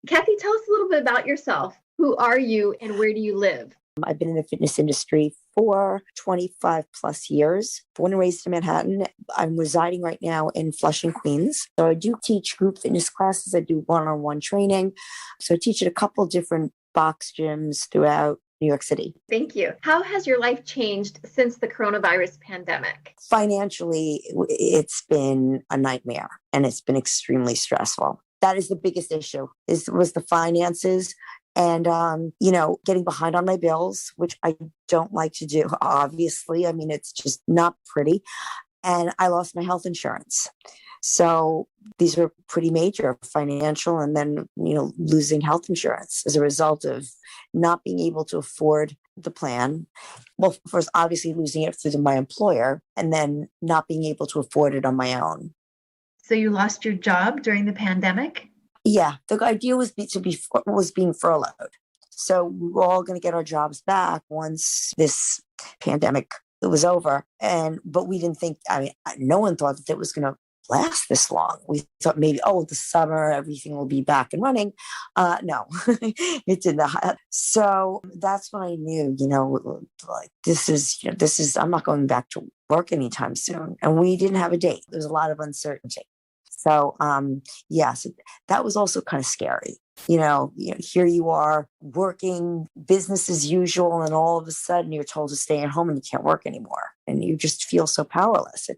Kathy, tell us a little bit about yourself. Who are you and where do you live? I've been in the fitness industry for 25 plus years. Born and raised in Manhattan. I'm residing right now in Flushing, Queens. So I do teach group fitness classes. I do one-on-one training. So I teach at a couple different box gyms throughout New York City. Thank you. How has your life changed since the coronavirus pandemic? Financially, it's been a nightmare and it's been extremely stressful. That is the biggest issue, was the finances. And, getting behind on my bills, which I don't like to do, obviously. I mean, it's just not pretty. And I lost my health insurance. So these are pretty major financial and then, losing health insurance as a result of not being able to afford the plan. Well, first, obviously losing it through my employer and then not being able to afford it on my own. So you lost your job during the pandemic? Yeah, the idea was being furloughed. So we were all going to get our jobs back once this pandemic was over. But we didn't think, no one thought that it was going to last this long. We thought maybe, the summer, everything will be back and running. No, it did not. So that's when I knew, this is, I'm not going back to work anytime soon. And we didn't have a date. There was a lot of uncertainty. So, so that was also kind of scary. Here you are working business as usual, and all of a sudden you're told to stay at home and you can't work anymore. And you just feel so powerless.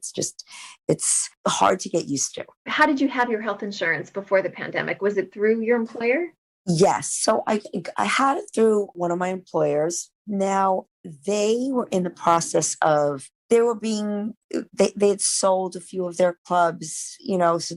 It's hard to get used to. How did you have your health insurance before the pandemic? Was it through your employer? Yes. So I had it through one of my employers. Now they were in the process of, they had sold a few of their clubs, so